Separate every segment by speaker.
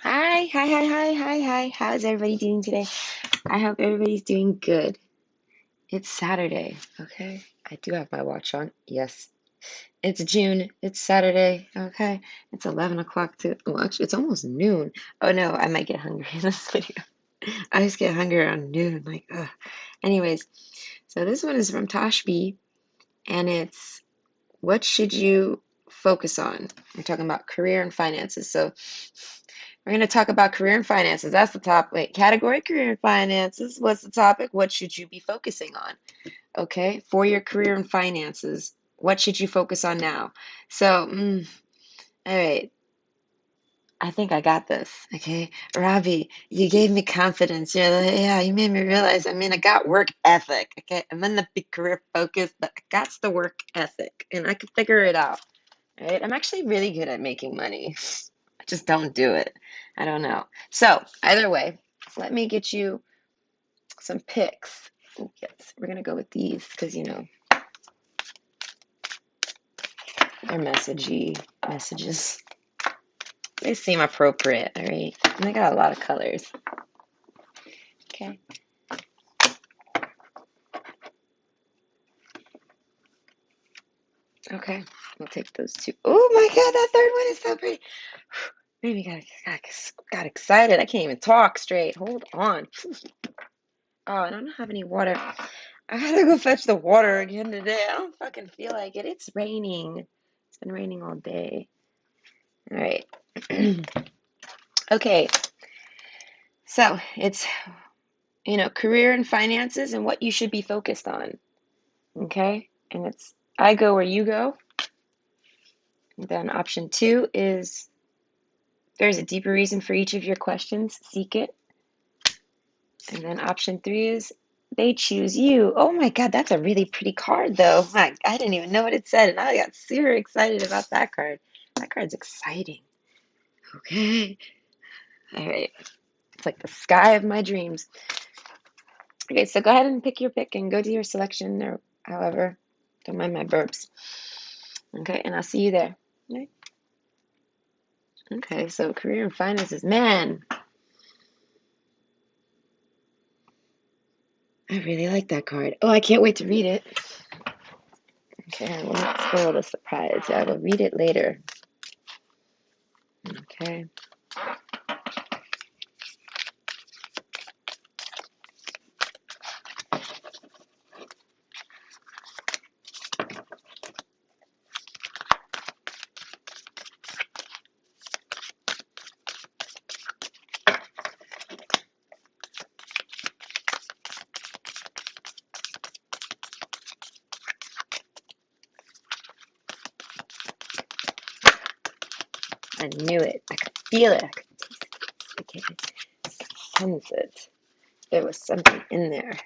Speaker 1: Hi, hi, hi, hi, hi, hi. How's everybody doing today? I hope everybody's doing good. It's Saturday, okay? I do have my watch on. Yes, it's June. It's Saturday, okay? It's 11 o'clock to, well, actually, it's almost noon. Oh no, I might get hungry in this video. I just get hungry around noon, like, ugh. Anyways, so this one is from Tosh B, and it's what should you focus on? We're talking about career and finances. So we're going to talk about career and finances. That's the top. Wait, category career and finances. What's the topic? What should you be focusing on? Okay, for your career and finances, what should you focus on now? So, all right. I think I got this. Okay, Robbie, you gave me confidence. You're like, yeah, you made me realize. I mean, I got work ethic. Okay, I'm in the big career focus, but I got the work ethic, and I can figure it out. Right? I'm actually really good at making money. I just don't do it. I don't know. So, either way, let me get you some picks. Yes, we're going to go with these because, they're messagey messages. They seem appropriate, all right? And they got a lot of colors. Okay. Okay. We'll take those two. Oh my God, that third one is so pretty. Maybe got excited. I can't even talk straight. Hold on. Oh, I don't have any water. I gotta go fetch the water again today. I don't fucking feel like it. It's raining. It's been raining all day. All right. Okay. So it's, career and finances and what you should be focused on. Okay. And it's I go where you go. And then option two is there's a deeper reason for each of your questions. Seek it. And then option three is they choose you. Oh my God, that's a really pretty card, though. I didn't even know what it said, and I got super excited about that card. That card's exciting. Okay. All right. It's like the sky of my dreams. Okay, so go ahead and pick your pick and go to your selection or however. Don't mind my burps. Okay, and I'll see you there. Okay, okay, so career and finances. Man, I really like that card. Oh, I can't wait to read it. Okay, I will not spoil the surprise. I will read it later. Okay. I knew it. I could feel it. I could taste it. I could sense it. There was something in there.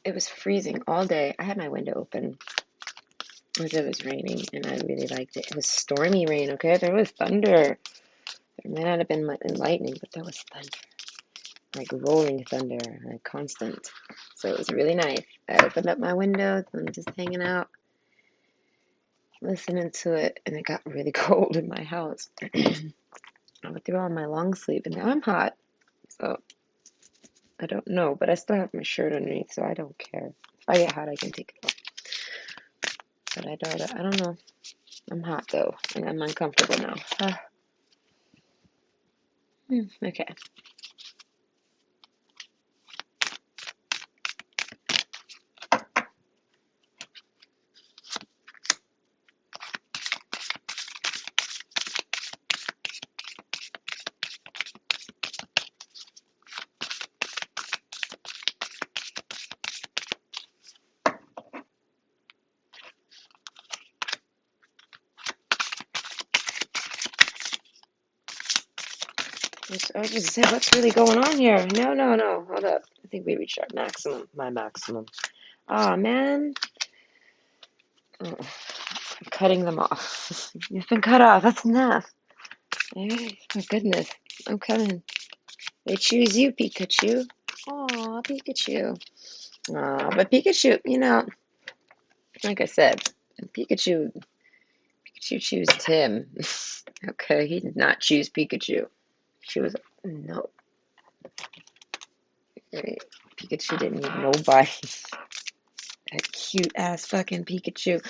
Speaker 1: It was freezing all day. I had my window open as it was raining, and I really liked it. It was stormy rain, okay? There was thunder. There may not have been lightning, but there was thunder. Like rolling thunder, like constant. So it was really nice. I opened up my window, and I'm just hanging out, listening to it, and it got really cold in my house. I went through all my long sleeve, and now I'm hot. So I don't know, but I still have my shirt underneath, so I don't care. If I get hot, I can take it off. But I don't know. I'm hot though, and I'm uncomfortable now. Okay. I was just saying, what's really going on here? No, no, no. Hold up. I think we reached our maximum. My maximum. Oh, man. Oh, I'm cutting them off. You've been cut off. That's enough. Hey, my goodness. I'm coming. They choose you, Pikachu. Aw, Pikachu. Aw, but Pikachu, like I said, Pikachu Pikachu chose Tim. Okay, he did not choose Pikachu. She was no. Right. Pikachu didn't need nobody. That cute ass fucking Pikachu.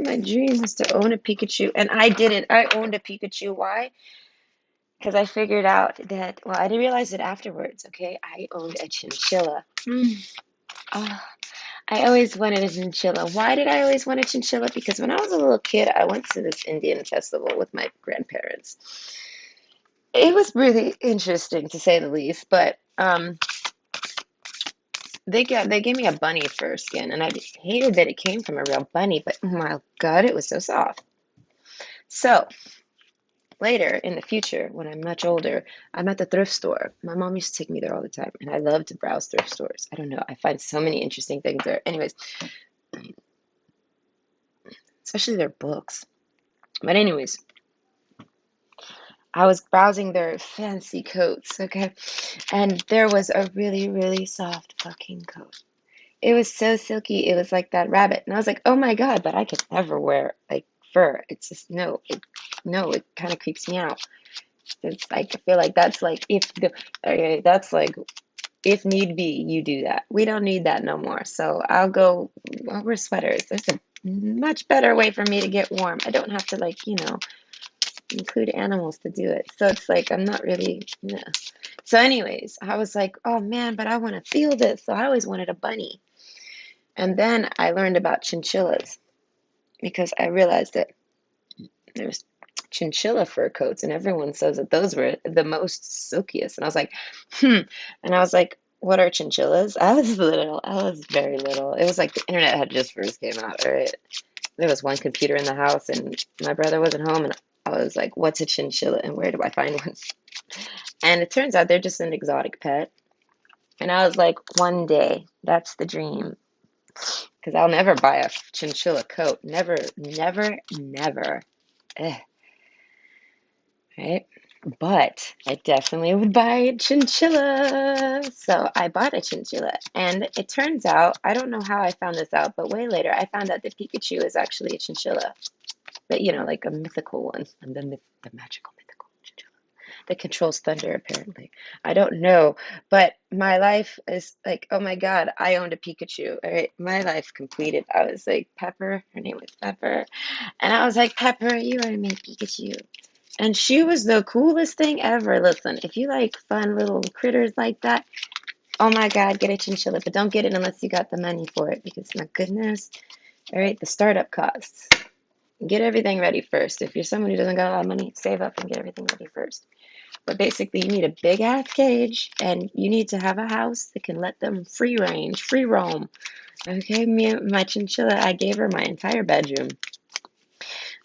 Speaker 1: My dream was to own a Pikachu, and I didn't. I owned a Pikachu. Why? Because I figured out that, well, I didn't realize it afterwards, okay? I owned a chinchilla. Oh, I always wanted a chinchilla. Why did I always want a chinchilla? Because when I was a little kid, I went to this Indian festival with my grandparents. It was really interesting, to say the least, but they gave me a bunny fur skin, and I just hated that it came from a real bunny, but oh my God, it was so soft. So later in the future, when I'm much older, I'm at the thrift store. My mom used to take me there all the time, and I love to browse thrift stores. I don't know, I find so many interesting things there. Anyways, especially their books. But anyways, I was browsing their fancy coats, okay? And there was a really, really soft fucking coat. It was so silky. It was like that rabbit. And I was like, oh my God, but I could never wear like fur. It's just no, it kind of creeps me out. It's like I feel like that's like if the okay, that's like if need be, you do that. We don't need that no more. So I'll wear sweaters. There's a much better way for me to get warm. I don't have to like, include animals to do it. So it's like I'm not really, yeah. So anyways, I was like, oh man, but I want to feel this. So I always wanted a bunny. And then I learned about chinchillas because I realized that there's chinchilla fur coats, and everyone says that those were the most silkiest. And I was like, And I was like, what are chinchillas? I was little. I was very little. It was like the internet had just first came out, right? There was one computer in the house, and my brother wasn't home, and I was like, what's a chinchilla, and where do I find one? And it turns out they're just an exotic pet. And I was like, one day, that's the dream. Because I'll never buy a chinchilla coat. Never, never, never. Eh, right? But I definitely would buy a chinchilla. So I bought a chinchilla. And it turns out, I don't know how I found this out, but way later I found out that Pikachu is actually a chinchilla. But, like a mythical one. And the magical mythical chinchilla that controls thunder, apparently. I don't know. But my life is like, oh my God, I owned a Pikachu. All right. My life completed. I was like, Pepper. Her name was Pepper. And I was like, Pepper, you are my Pikachu. And she was the coolest thing ever. Listen, if you like fun little critters like that, oh my God, get a chinchilla. But don't get it unless you got the money for it, because my goodness, all right, the startup costs. Get everything ready first. If you're someone who doesn't got a lot of money, save up and get everything ready first. But basically, you need a big ass cage, and you need to have a house that can let them free range, free roam. Okay, my chinchilla, I gave her my entire bedroom.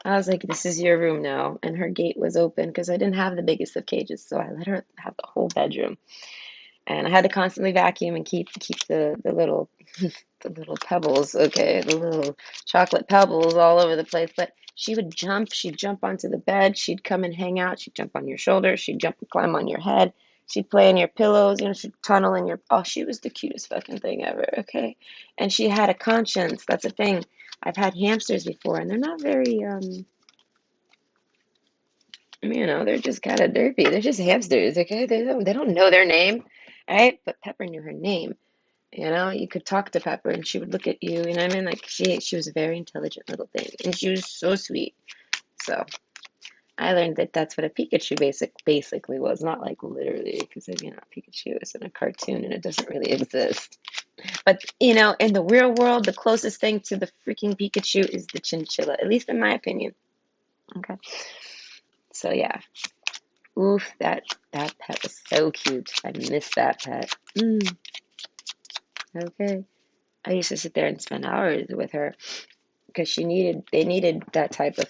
Speaker 1: I was like, this is your room now. And her gate was open because I didn't have the biggest of cages. So I let her have the whole bedroom. And I had to constantly vacuum and keep the little the little pebbles, okay, the little chocolate pebbles all over the place. But she'd jump onto the bed, she'd come and hang out, she'd jump on your shoulder, she'd jump and climb on your head, she'd play in your pillows, she'd tunnel in your, oh, she was the cutest fucking thing ever, okay? And she had a conscience. That's a thing. I've had hamsters before, and they're not very, they're just kind of derpy. They're just hamsters, okay? They don't know their name, right? But Pepper knew her name. You could talk to Pepper, and she would look at you. You know what I mean? Like she was a very intelligent little thing, and she was so sweet. So I learned that that's what a Pikachu basically was, not like literally, because Pikachu is in a cartoon and it doesn't really exist. But in the real world, the closest thing to the freaking Pikachu is the chinchilla, at least in my opinion. Okay. So yeah. Oof, that pet was so cute. I miss that pet. Okay. I used to sit there and spend hours with her because they needed that type of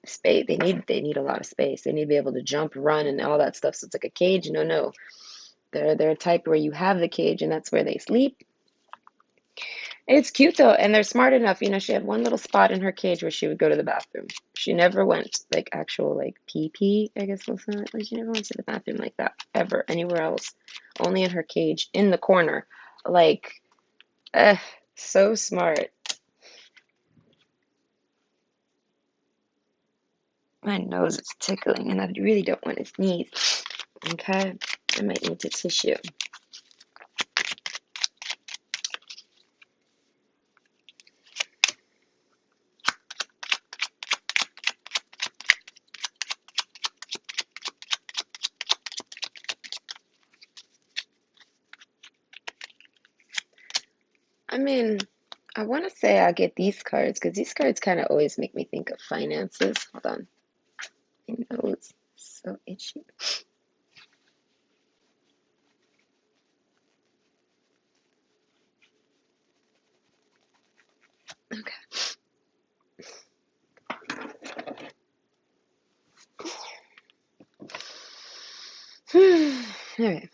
Speaker 1: space. They need a lot of space. They need to be able to jump, run, and all that stuff. So it's like a cage. No. They're a type where you have the cage and that's where they sleep. It's cute though, and they're smart enough. She had one little spot in her cage where she would go to the bathroom. She never went like actual like pee, I guess we'll say it. Like, she never went to the bathroom like that ever anywhere else. Only in her cage in the corner. Like, so smart. My nose is tickling and I really don't want to sneeze. Okay, I might need to tissue. I mean, I want to say I'll get these cards because these cards kind of always make me think of finances. Hold on. My nose is so itchy. Okay. All right.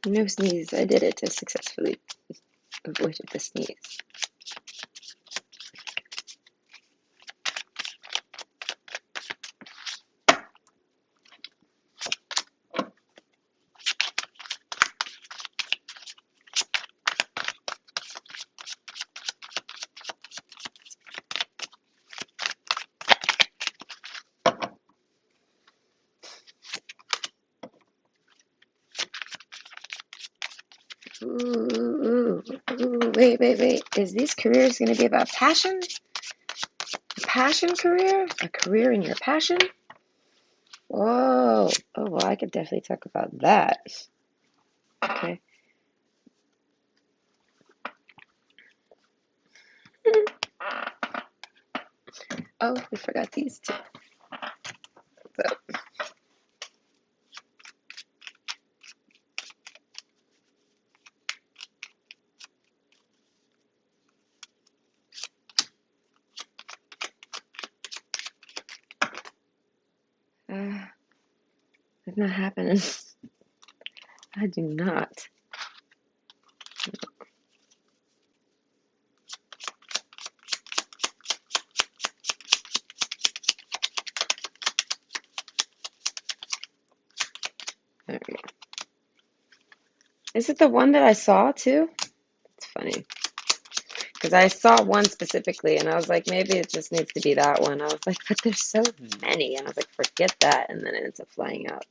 Speaker 1: No sneeze. I did it to successfully avoid the sneeze. Ooh, wait. Is these careers going to be about passion? A passion career? A career in your passion? Whoa. Oh, well, I could definitely talk about that. Okay. Oh, we forgot these two. So, it's not happening. I do not. There we go. Is it the one that I saw too? It's funny. Because I saw one specifically and I was like, maybe it just needs to be that one. I was like, but there's so many. And I was like, forget that. And then it ends up flying out.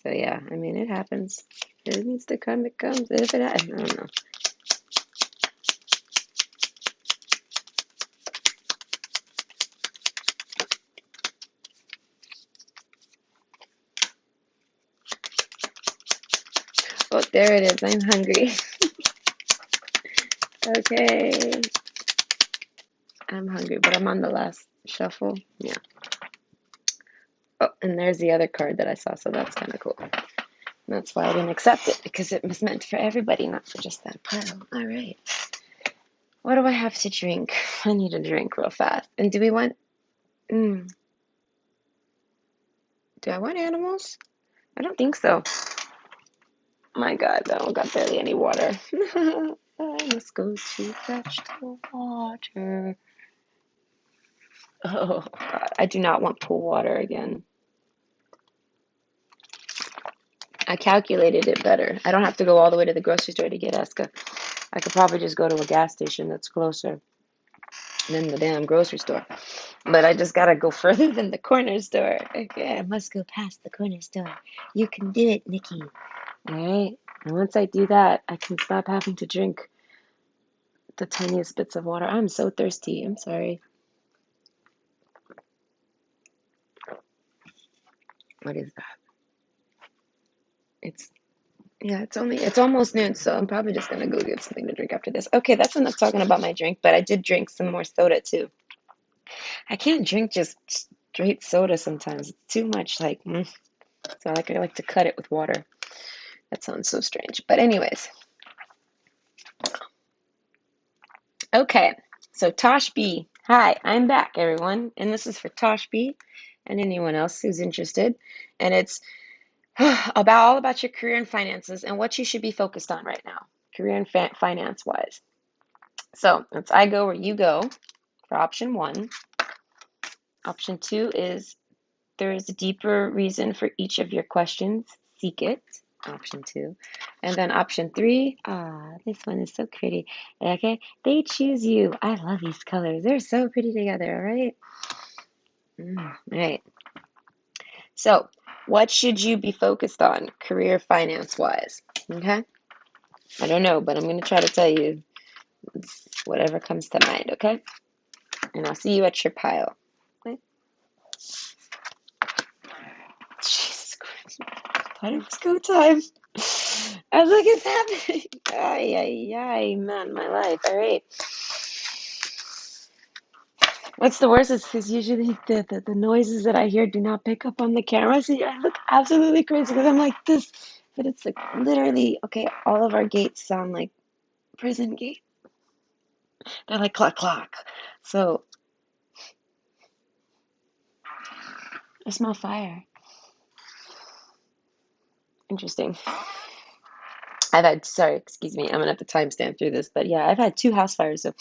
Speaker 1: So yeah, I mean, it happens. If it needs to come, it comes. If it, I don't know. Oh, there it is. I'm hungry. Okay. I'm hungry, but I'm on the last shuffle. Yeah. Oh, and there's the other card that I saw, so that's kind of cool. And that's why I didn't accept it, because it was meant for everybody, not for just that pile. All right. What do I have to drink? I need a drink real fast. And do we want... do I want animals? I don't think so. My God, I don't got barely any water. I must go to fetch the water. Oh, God. I do not want pool water again. I calculated it better. I don't have to go all the way to the grocery store to get Eska. I could probably just go to a gas station that's closer than the damn grocery store. But I just gotta go further than the corner store. Okay, I must go past the corner store. You can do it, Nikki. All right. And once I do that, I can stop having to drink the tiniest bits of water. I'm so thirsty. I'm sorry. What is that? It's it's almost noon, so I'm probably just gonna go get something to drink after this. Okay, that's enough talking about my drink, but I did drink some more soda too. I can't drink just straight soda sometimes. It's too much so I like to cut it with water. That sounds so strange. But anyways. Okay. So Tosh B. Hi, I'm back, everyone. And this is for Tosh B and anyone else who's interested. And it's all about your career and finances and what you should be focused on right now, career and finance wise. So it's I go where you go for option 1. Option 2 is there is a deeper reason for each of your questions. Seek it. Option 2. And then option 3. This one is so pretty. Okay. They choose you. I love these colors. They're so pretty together, right? Right. So, what should you be focused on, career finance wise? Okay. I don't know, but I'm going to try to tell you whatever comes to mind. Okay. And I'll see you at your pile. Okay? Jesus Christ. I thought it was go time. I was like, it's happening. Ay, ay, ay, man, my life. All right. What's the worst is usually the noises that I hear do not pick up on the camera. So I look absolutely crazy because I'm like this. But it's like literally, okay, all of our gates sound like prison gate. They're like clock, clock. So I smell fire. Interesting. Sorry, excuse me, I'm gonna have to timestamp through this, but yeah, I've had two house fires, so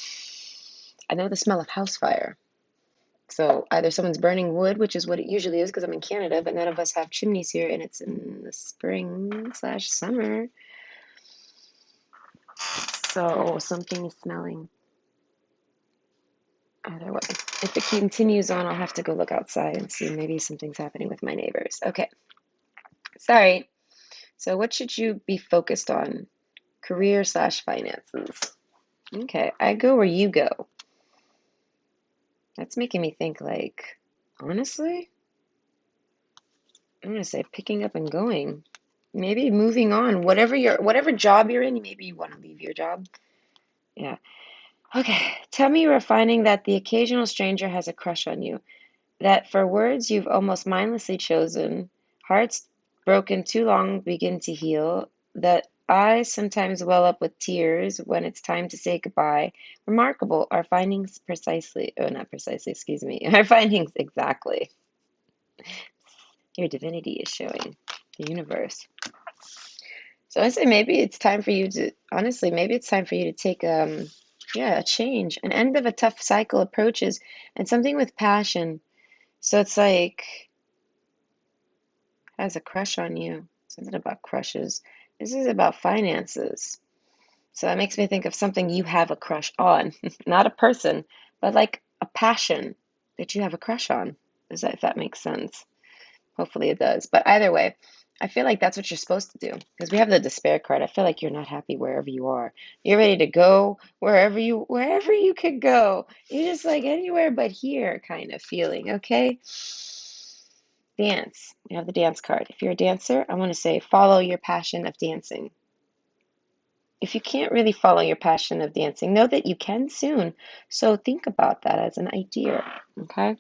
Speaker 1: I know the smell of house fire. So either someone's burning wood, which is what it usually is because I'm in Canada, but none of us have chimneys here and it's in the spring slash summer. So something is smelling. Either way. If it continues on, I'll have to go look outside and see maybe something's happening with my neighbors. Okay. Sorry. So what should you be focused on? Career slash finances. Okay. I go where you go. That's making me think like, honestly, I'm gonna say picking up and going. Maybe moving on. Whatever job you're in, maybe you want to leave your job. Yeah. Okay. Tell me you're finding that the occasional stranger has a crush on you. That for words you've almost mindlessly chosen, hearts broken too long begin to heal, that eyes sometimes well up with tears when it's time to say goodbye. Remarkable, our findings precisely, oh, not precisely, excuse me, our findings exactly. Your divinity is showing the universe. So I say maybe it's time for you to, honestly, maybe it's time for you to take, yeah, a change. An end of a tough cycle approaches and something with passion. So it's like, has a crush on you. Something about crushes. This is about finances. So that makes me think of something you have a crush on. Not a person, but like a passion that you have a crush on. Does that, if that makes sense? Hopefully it does. But either way, I feel like that's what you're supposed to do. Because we have the despair card. I feel like you're not happy wherever you are. You're ready to go wherever you could go. You're just like anywhere but here kind of feeling, okay? Dance. We have the dance card. If you're a dancer, I want to say follow your passion of dancing. If you can't really follow your passion of dancing, know that you can soon. So think about that as an idea. Okay?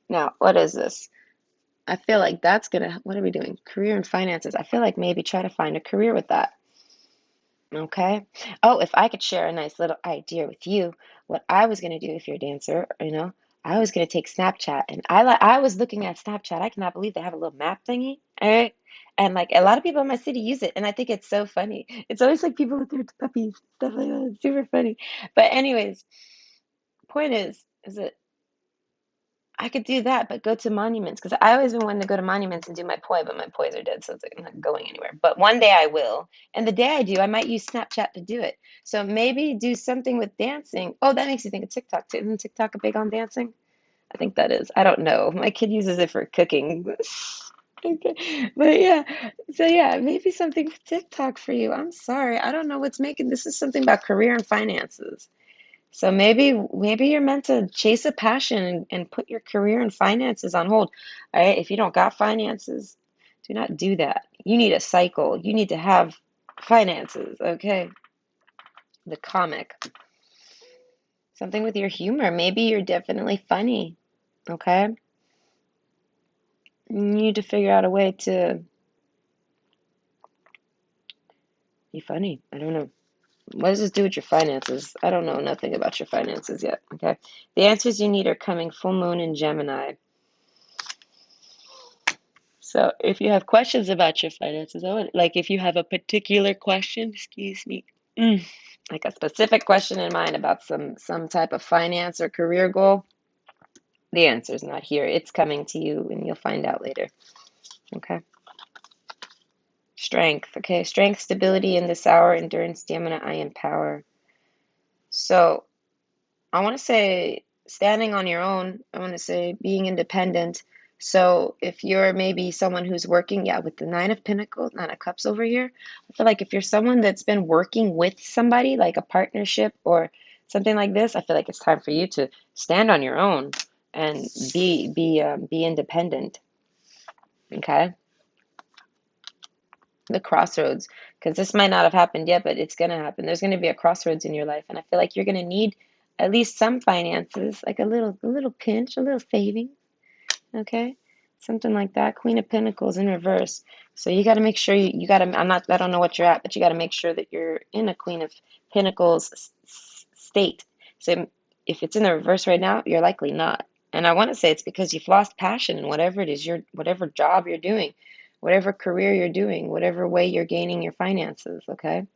Speaker 1: Now, what is this? I feel like that's gonna, what are we doing? Career and finances. I feel like maybe try to find a career with that. Okay. Oh, if I could share a nice little idea with you, what I was gonna do if you're a dancer, I was gonna take Snapchat and I was looking at Snapchat. I cannot believe they have a little map thingy. All right. And like a lot of people in my city use it, and I think it's so funny. It's always like people with their puppies, stuff like that. It's super funny. But anyways, point is that I could do that, but go to monuments because I always been wanting to go to monuments and do my poi, but my pois are dead, so it's like I'm not going anywhere. But one day I will, and the day I do, I might use Snapchat to do it. So maybe do something with dancing. Oh, that makes me think of TikTok too. Isn't TikTok big on dancing? I think that is. I don't know. My kid uses it for cooking. Okay. But yeah, so yeah, maybe something with TikTok for you. I'm sorry. I don't know what's making this is something about career and finances. So maybe you're meant to chase a passion and put your career and finances on hold. All right, if you don't got finances, do not do that. You need a cycle. You need to have finances, okay? The comic. Something with your humor. Maybe you're definitely funny, okay? You need to figure out a way to be funny. I don't know. What does this do with your finances? I don't know nothing about your finances yet, okay? The answers you need are coming full moon in Gemini. So if you have questions about your finances, like if you have a particular question, excuse me, like a specific question in mind about some type of finance or career goal, the answer is not here. It's coming to you and you'll find out later. Okay. Strength. Okay. Strength, stability in this hour, endurance, stamina, I empower. So I want to say standing on your own, I want to say being independent. So if you're maybe someone who's working, yeah, with the Nine of Pentacles, Nine of Cups over here, I feel like if you're someone that's been working with somebody, like a partnership or something like this, I feel like it's time for you to stand on your own and be independent. Okay, the crossroads, because this might not have happened yet, but it's gonna happen. There's gonna be a crossroads in your life, and I feel like you're gonna need at least some finances, like a little pinch, a little saving. Okay, something like that. Queen of Pentacles in reverse. So you got to make sure you got to. I don't know what you're at, but you got to make sure that you're in a Queen of Pentacles state. So if it's in the reverse right now, you're likely not. And I want to say it's because you've lost passion in whatever it is, whatever job you're doing, whatever career you're doing, whatever way you're gaining your finances. Okay.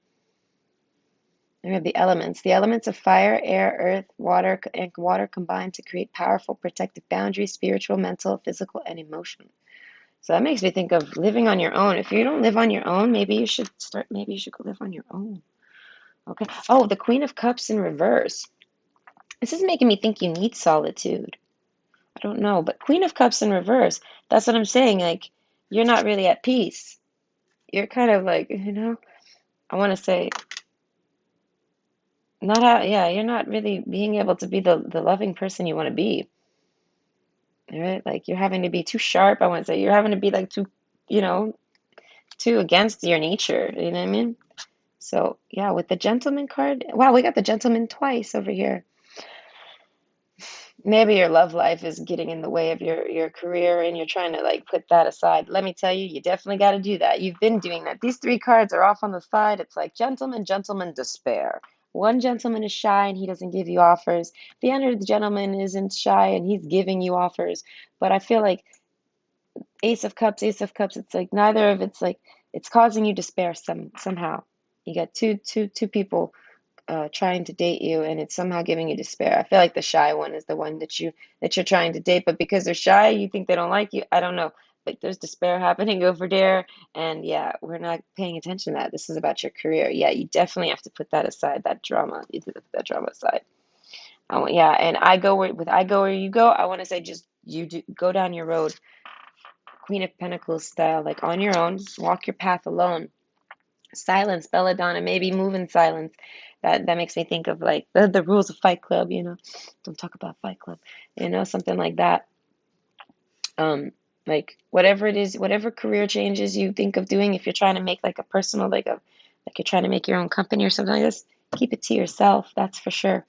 Speaker 1: We have the elements of fire, air, earth, water, and water combine to create powerful protective boundaries, spiritual, mental, physical, and emotional. So that makes me think of living on your own. If you don't live on your own, maybe you should go live on your own. Okay. Oh, the Queen of Cups in reverse. This is making me think you need solitude. I don't know, but Queen of Cups in reverse, that's what I'm saying. Like, you're not really at peace. You're kind of like, I want to say, yeah, you're not really being able to be the loving person you want to be. All right? Like, you're having to be too sharp, I want to say. You're having to be like you know, too against your nature. You know what I mean? So, yeah, with the gentleman card, wow, we got the gentleman twice over here. Maybe your love life is getting in the way of your career and you're trying to like put that aside. Let me tell you, you definitely got to do that. You've been doing that. These three cards are off on the side. It's like gentleman, gentleman, despair. One gentleman is shy and he doesn't give you offers. The other gentleman isn't shy and he's giving you offers. But I feel like Ace of Cups, it's like neither of it's like it's causing you despair somehow. You got two people trying to date you and it's somehow giving you despair. I feel like the shy one is the one that you're trying to date, but because they're shy, you think they don't like you. I don't know. But there's despair happening over there. And yeah, we're not paying attention to that. This is about your career. Yeah, you definitely have to put that aside, that drama. You have to put that drama aside. Yeah, and I go where you go. I want to say just go down your road, Queen of Pentacles style, like on your own, walk your path alone. Silence, belladonna, maybe move in silence. That makes me think of like the rules of Fight Club, Don't talk about Fight Club, something like that. Um, like whatever it is, whatever career changes you think of doing, if you're trying to make like a personal, like you're trying to make your own company or something like this, keep it to yourself, that's for sure.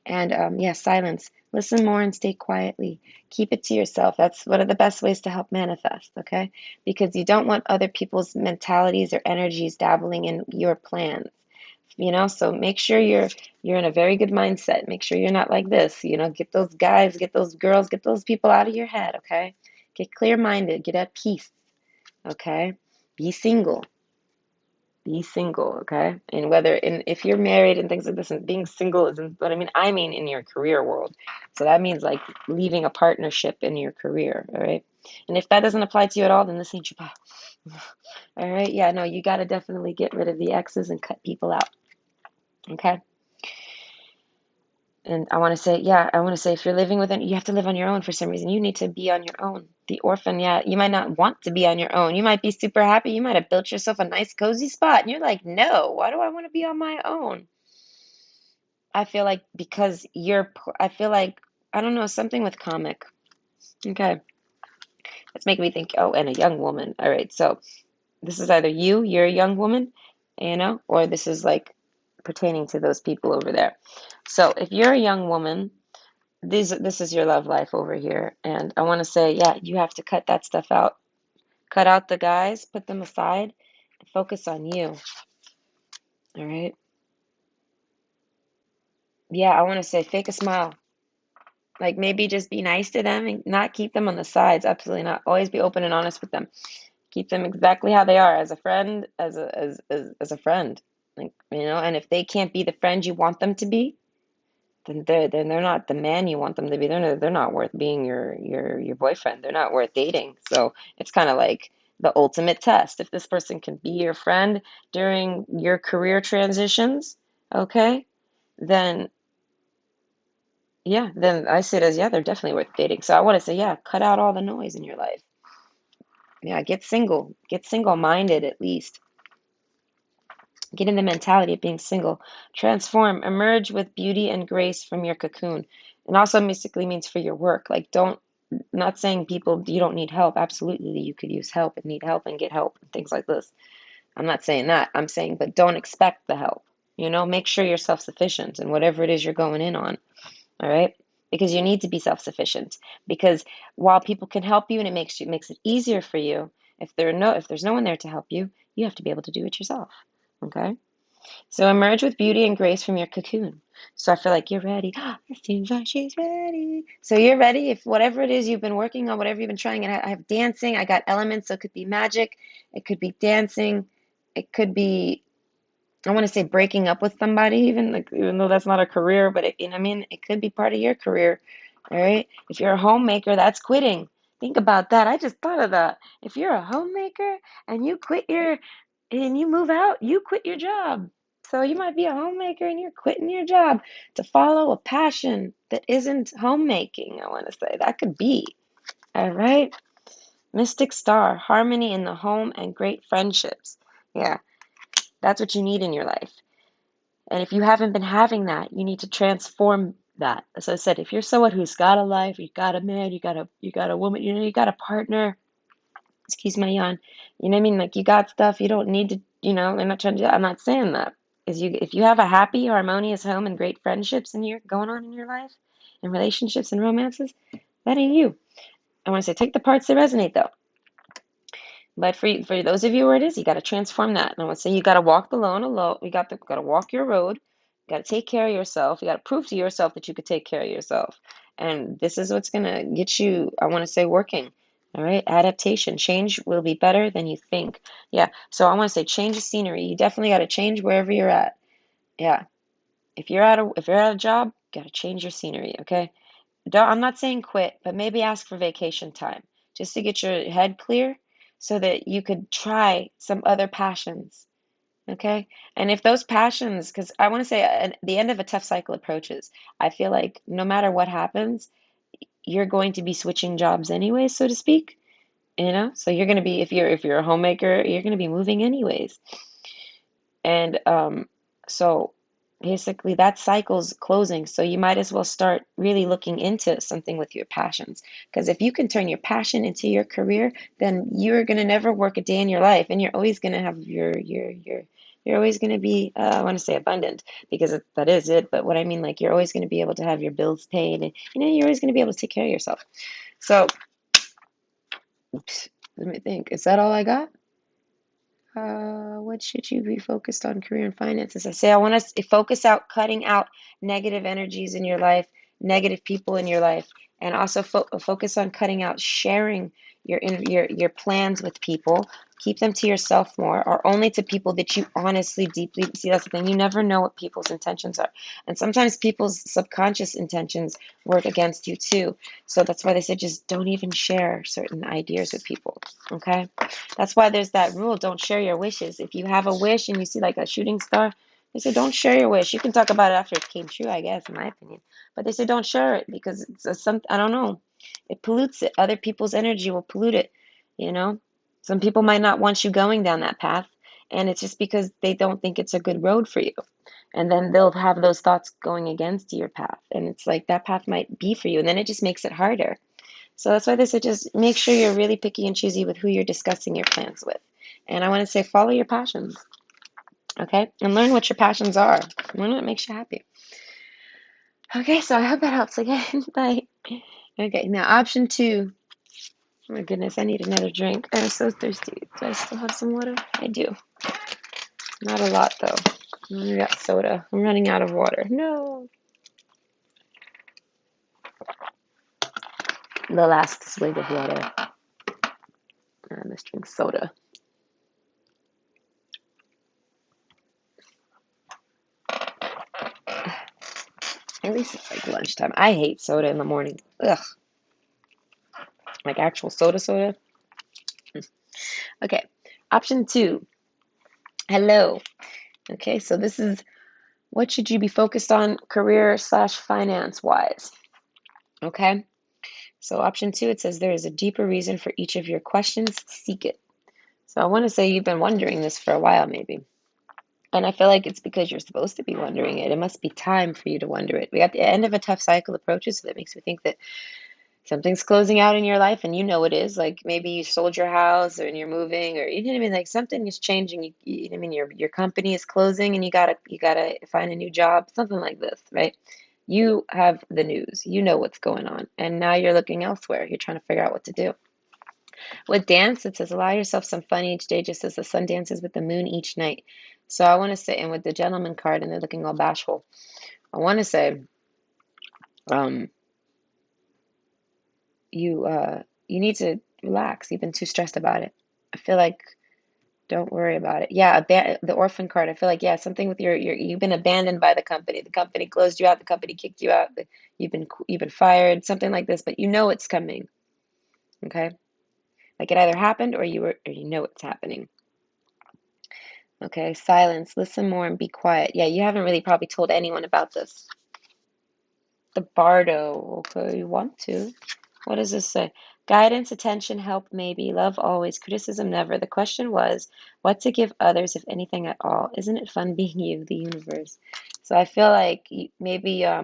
Speaker 1: And yeah, silence. Listen more and stay quietly. Keep it to yourself. That's one of the best ways to help manifest, okay? Because you don't want other people's mentalities or energies dabbling in your plans. So make sure you're in a very good mindset. Make sure you're not like this. Get those guys, get those girls, get those people out of your head, okay? Get clear-minded, get at peace, okay? Be single. Be single, okay? And if you're married and things like this, and being single isn't what I mean. I mean in your career world. So that means like leaving a partnership in your career, all right? And if that doesn't apply to you at all, then this ain't your path. All right? Yeah, no, you got to definitely get rid of the exes and cut people out, okay? And I want to say if you're living with it, you have to live on your own for some reason. You need to be on your own. The orphan, yeah, you might not want to be on your own. You might be super happy. You might have built yourself a nice, cozy spot. And you're like, no, why do I want to be on my own? I feel like I feel like, I don't know, something with comic. Okay. That's making me think, oh, and a young woman. All right. So this is either you're a young woman, or this is like pertaining to those people over there. So if you're a young woman, this is your love life over here. And I want to say, yeah, you have to cut that stuff out. Cut out the guys, put them aside, and focus on you. All right. Yeah, I want to say fake a smile. Like maybe just be nice to them and not keep them on the sides. Absolutely not. Always be open and honest with them. Keep them exactly how they are as a friend, as a friend. Like, and if they can't be the friend you want them to be, then they're not the man you want them to be. They're not worth being your boyfriend. They're not worth dating. So it's kind of like the ultimate test. If this person can be your friend during your career transitions, okay, then yeah, then I see it as, yeah, they're definitely worth dating. So I want to say, yeah, cut out all the noise in your life. Yeah, get single-minded at least. Get in the mentality of being single. Transform, emerge with beauty and grace from your cocoon. And also basically means for your work. Like, don't, not saying people, you don't need help. Absolutely, you could use help and need help and get help and things like this. I'm not saying that. I'm saying, but don't expect the help. Make sure you're self-sufficient in whatever it is you're going in on. All right? Because you need to be self-sufficient. Because while people can help you and it makes it easier for you, if there's no one there to help you, you have to be able to do it yourself. Okay? So emerge with beauty and grace from your cocoon. So I feel like you're ready. It seems like she's ready. So you're ready. If whatever it is you've been working on, whatever you've been trying, and I have dancing, I got elements, so it could be magic, it could be dancing, it could be, I want to say breaking up with somebody, even like, even though that's not a career, but it could be part of your career. All right. If you're a homemaker, that's quitting. Think about that. I just thought of that. If you're a homemaker and you move out, you quit your job. So you might be a homemaker and you're quitting your job to follow a passion that isn't homemaking, I want to say. That could be. All right. Mystic star, harmony in the home and great friendships. Yeah, that's what you need in your life. And if you haven't been having that, you need to transform that. As I said, if you're someone who's got a life, you got a man, you got a woman, you got a partner, excuse my yawn, you know what I mean? Like you got stuff, you don't need to, I'm not trying to, I'm not saying that. If you have a happy, harmonious home and great friendships going on in your life, and relationships and romances, that ain't you. I want to say take the parts that resonate though. But for those of you where it is, you got to transform that. And I would say you got to walk the lone alone. You got to walk your road. You got to take care of yourself. You got to prove to yourself that you could take care of yourself. And this is what's gonna get you, I want to say, working. All right, adaptation. Change will be better than you think. Yeah. So I want to say change the scenery. You definitely got to change wherever you're at. Yeah. If you're at a job, got to change your scenery. Okay. I'm not saying quit, but maybe ask for vacation time just to get your head clear so that you could try some other passions. Okay. And if those passions, because I want to say the end of a tough cycle approaches, I feel like no matter what happens, you're going to be switching jobs anyway, so to speak. So you're going to be, if you're a homemaker, you're going to be moving anyways. And so basically that cycle's closing. So you might as well start really looking into something with your passions. Because if you can turn your passion into your career, then you're gonna never work a day in your life, and you're always gonna have you're always gonna be I want to say abundant because that is it. But what I mean, like you're always gonna be able to have your bills paid, and you're always gonna be able to take care of yourself. So let me think. Is that all I got? What should you be focused on? Career and finances. I say I want to focus out cutting out negative energies in your life, negative people in your life, and also focus on cutting out sharing your plans with people. Keep them to yourself more, or only to people that you honestly, deeply see. That's the thing. You never know what people's intentions are, and sometimes people's subconscious intentions work against you too. So that's why they say just don't even share certain ideas with people. Okay. That's why there's that rule, don't share your wishes. If you have a wish and you see like a shooting star, they say don't share your wish. You can talk about it after it came true, I guess, in my opinion. But they say don't share it because I don't know. It pollutes it. Other people's energy will pollute it, you know? Some people might not want you going down that path, and it's just because they don't think it's a good road for you. And then they'll have those thoughts going against your path. And it's like that path might be for you, and then it just makes it harder. So that's why they say just make sure you're really picky and choosy with who you're discussing your plans with. And I want to say follow your passions, okay? And learn what your passions are. Learn what makes you happy. Okay, so I hope that helps again. Bye. Okay, now option 2. Oh my goodness, I need another drink. I'm so thirsty. Do I still have some water? I do. Not a lot though. I only got soda. I'm running out of water. No. The last swig of water. Let's drink soda. At least it's like lunchtime. I hate soda in the morning. Ugh. Like actual soda. Okay. Option 2. Hello. Okay, so this is What should you be focused on career slash finance wise? Okay. So option 2, it says there is a deeper reason for each of your questions. Seek it. So I want to say you've been wondering this for a while, maybe. And I feel like it's because you're supposed to be wondering it. It must be time for you to wonder it. We got the end of a tough cycle approaches, so that makes me think that something's closing out in your life, and you know it is. Like maybe you sold your house, or you're moving, or you know what I mean. Like something is changing. You know what I mean. Your company is closing, and you gotta find a new job. Something like this, right? You have the news. You know what's going on, and now you're looking elsewhere. You're trying to figure out what to do. With dance, it says allow yourself some fun each day, just as the sun dances with the moon each night. So I want to say, and with the gentleman card, and they're looking all bashful. I want to say, um, you need to relax. You've been too stressed about it. I feel like don't worry about it. Yeah, the orphan card. I feel like yeah, something with your you've been abandoned by the company. The company closed you out. The company kicked you out. You've been fired. Something like this, but you know it's coming. Okay, like it either happened or you know it's happening. Okay, silence. Listen more and be quiet. Yeah, you haven't really probably told anyone about this. The Bardo. Okay, you want to. What does this say? Guidance, attention, help, maybe, love always, criticism never. The question was, what to give others, if anything at all? Isn't it fun being you, the universe? So I feel like maybe yeah,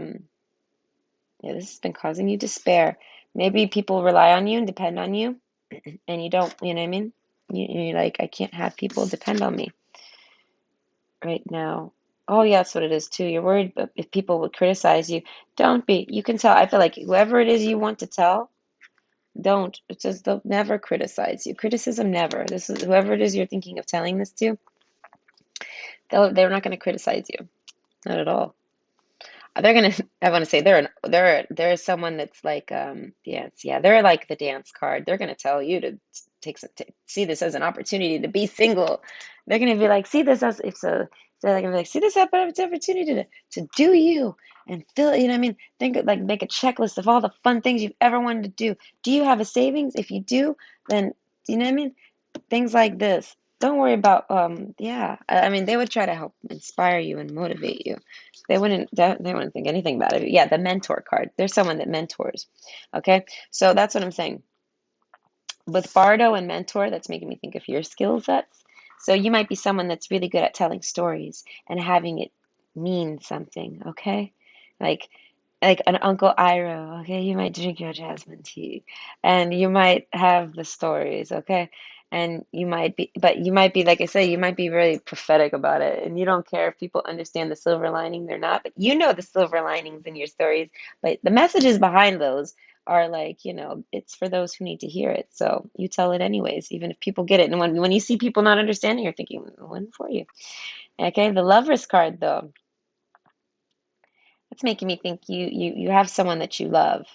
Speaker 1: this has been causing you despair. Maybe people rely on you and depend on you, and you don't, you know what I mean? You're like, I can't have people depend on me right now. Oh, yeah, that's what it is too. You're worried if people would criticize you. Don't be. You can tell. I feel like whoever it is you want to tell, don't. It's just they'll never criticize you. Criticism never. This is whoever it is you're thinking of telling this to, they're not going to criticize you. Not at all. They're gonna. I want to say they're someone that's like dance. Yeah, they're like the dance card. They're gonna tell you to see this as an opportunity to be single. They're gonna be like, see this as if so. So they're gonna be like, see this as an opportunity to do you and feel. You know what I mean? Think like make a checklist of all the fun things you've ever wanted to do. Do you have a savings? If you do, then you know what I mean? Things like this. Don't worry about yeah. I mean they would try to help inspire you and motivate you. They wouldn't think anything about it. Yeah, the mentor card. There's someone that mentors. Okay? So that's what I'm saying. With Bardo and mentor, that's making me think of your skill sets. So you might be someone that's really good at telling stories and having it mean something, okay? Like like an Uncle Iroh, okay? You might drink your jasmine tea and you might have the stories, okay? And you might be, like I say, you might be really prophetic about it and you don't care if people understand the silver linings or not, but you know the silver linings in your stories, but the messages behind those are like, it's for those who need to hear it. So you tell it anyways, even if people get it. And when you see people not understanding, you're thinking, one for you. Okay, the Lover's card though, it's making me think you have someone that you love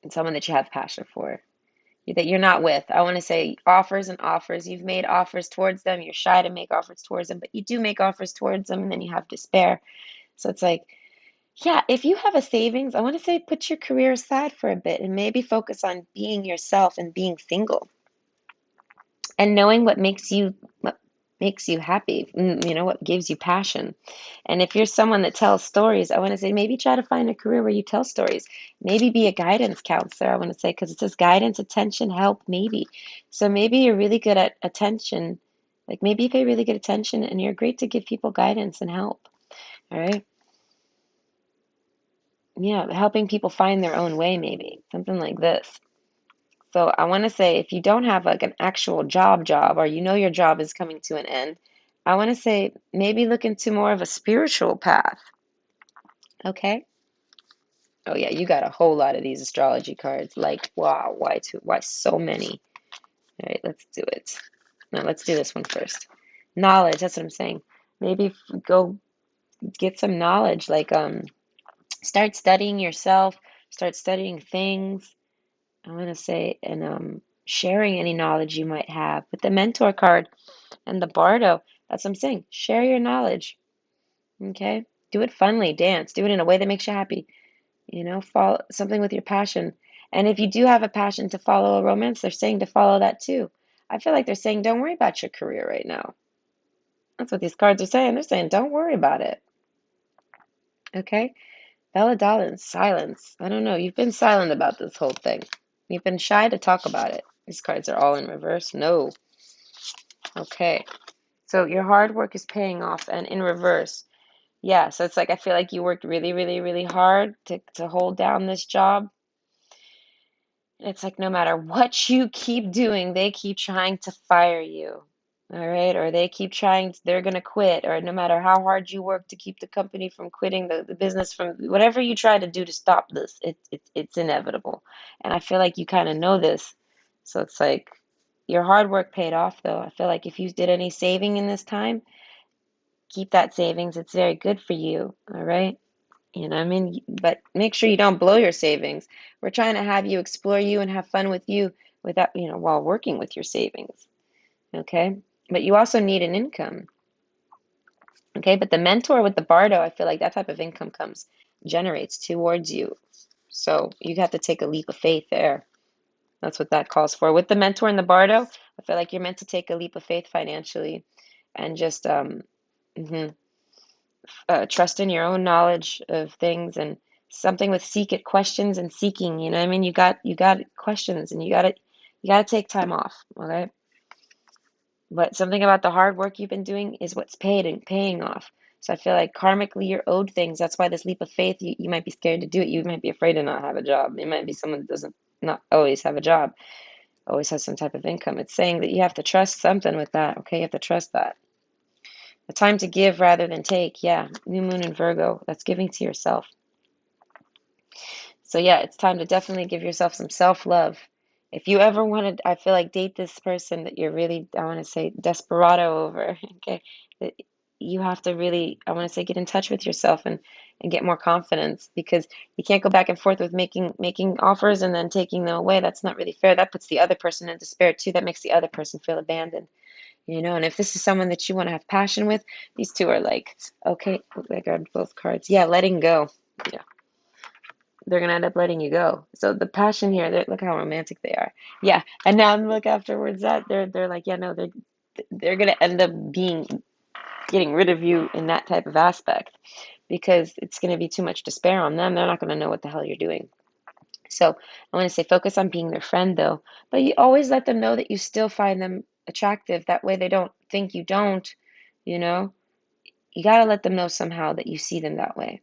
Speaker 1: and someone that you have passion for that you're not with. I want to say offers and offers. You've made offers towards them. You're shy to make offers towards them, but you do make offers towards them, and then you have despair. So it's like, yeah, if you have a savings, I want to say put your career aside for a bit and maybe focus on being yourself and being single and knowing what makes you happy, what gives you passion. And if you're someone that tells stories, I want to say maybe try to find a career where you tell stories. Maybe be a guidance counselor, I want to say, because it says guidance, attention, help, maybe. So maybe you're really good at attention. Like maybe you pay really good attention and you're great to give people guidance and help. All right. Yeah, helping people find their own way, maybe something like this. So I want to say if you don't have like an actual job, or your job is coming to an end, I want to say maybe look into more of a spiritual path. Okay? Oh yeah, you got a whole lot of these astrology cards. Like, wow, why so many? All right, let's do it. No, let's do this one first. Knowledge, that's what I'm saying. Maybe go get some knowledge, like start studying yourself, start studying things. I want to say, and sharing any knowledge you might have. With the mentor card and the Bardo, that's what I'm saying. Share your knowledge. Okay? Do it funly, dance. Do it in a way that makes you happy. Follow something with your passion. And if you do have a passion to follow a romance, they're saying to follow that too. I feel like they're saying, don't worry about your career right now. That's what these cards are saying. They're saying, don't worry about it. Okay? Belladonna, silence. I don't know. You've been silent about this whole thing. You've been shy to talk about it. These cards are all in reverse. No. Okay. So your hard work is paying off and in reverse. Yeah, so it's like I feel like you worked really, really, really hard to hold down this job. It's like no matter what you keep doing, they keep trying to fire you. All right, or they keep trying, they're gonna quit, or no matter how hard you work to keep the company from quitting, the business from whatever you try to do to stop this, it's inevitable. And I feel like you kind of know this. So it's like your hard work paid off though. I feel like if you did any saving in this time, keep that savings. It's very good for you. All right. You know what I mean? But make sure you don't blow your savings. We're trying to have you explore you and have fun with you without, while working with your savings. Okay? But you also need an income. Okay? But the mentor with the bardo, I feel like that type of income generates towards you. So you have to take a leap of faith there. That's what that calls for. With the mentor and the bardo, I feel like you're meant to take a leap of faith financially and just mhm, trust in your own knowledge of things and something with seek it questions and seeking, you know what I mean? You got questions and you got to take time off, okay? But something about the hard work you've been doing is what's paid and paying off. So I feel like karmically you're owed things. That's why this leap of faith, you might be scared to do it. You might be afraid to not have a job. You might be someone that doesn't not always have a job, always has some type of income. It's saying that you have to trust something with that, okay? You have to trust that. A time to give rather than take. Yeah, new moon in Virgo. That's giving to yourself. So yeah, it's time to definitely give yourself some self-love. If you ever want to, I feel like date this person that you're really, I want to say, desperado over, okay? That you have to really, I want to say, get in touch with yourself and get more confidence because you can't go back and forth with making offers and then taking them away. That's not really fair. That puts the other person in despair too. That makes the other person feel abandoned, And if this is someone that you want to have passion with, these two are like, okay, I grabbed both cards. Yeah, letting go. Yeah, they're gonna end up letting you go. So the passion here, look how romantic they are. Yeah, and now look afterwards that they're like, yeah, no, they're gonna end up getting rid of you in that type of aspect because it's gonna be too much despair on them. They're not gonna know what the hell you're doing. So I want to say focus on being their friend though, but you always let them know that you still find them attractive. That way they don't think you don't, you know. You gotta let them know somehow that you see them that way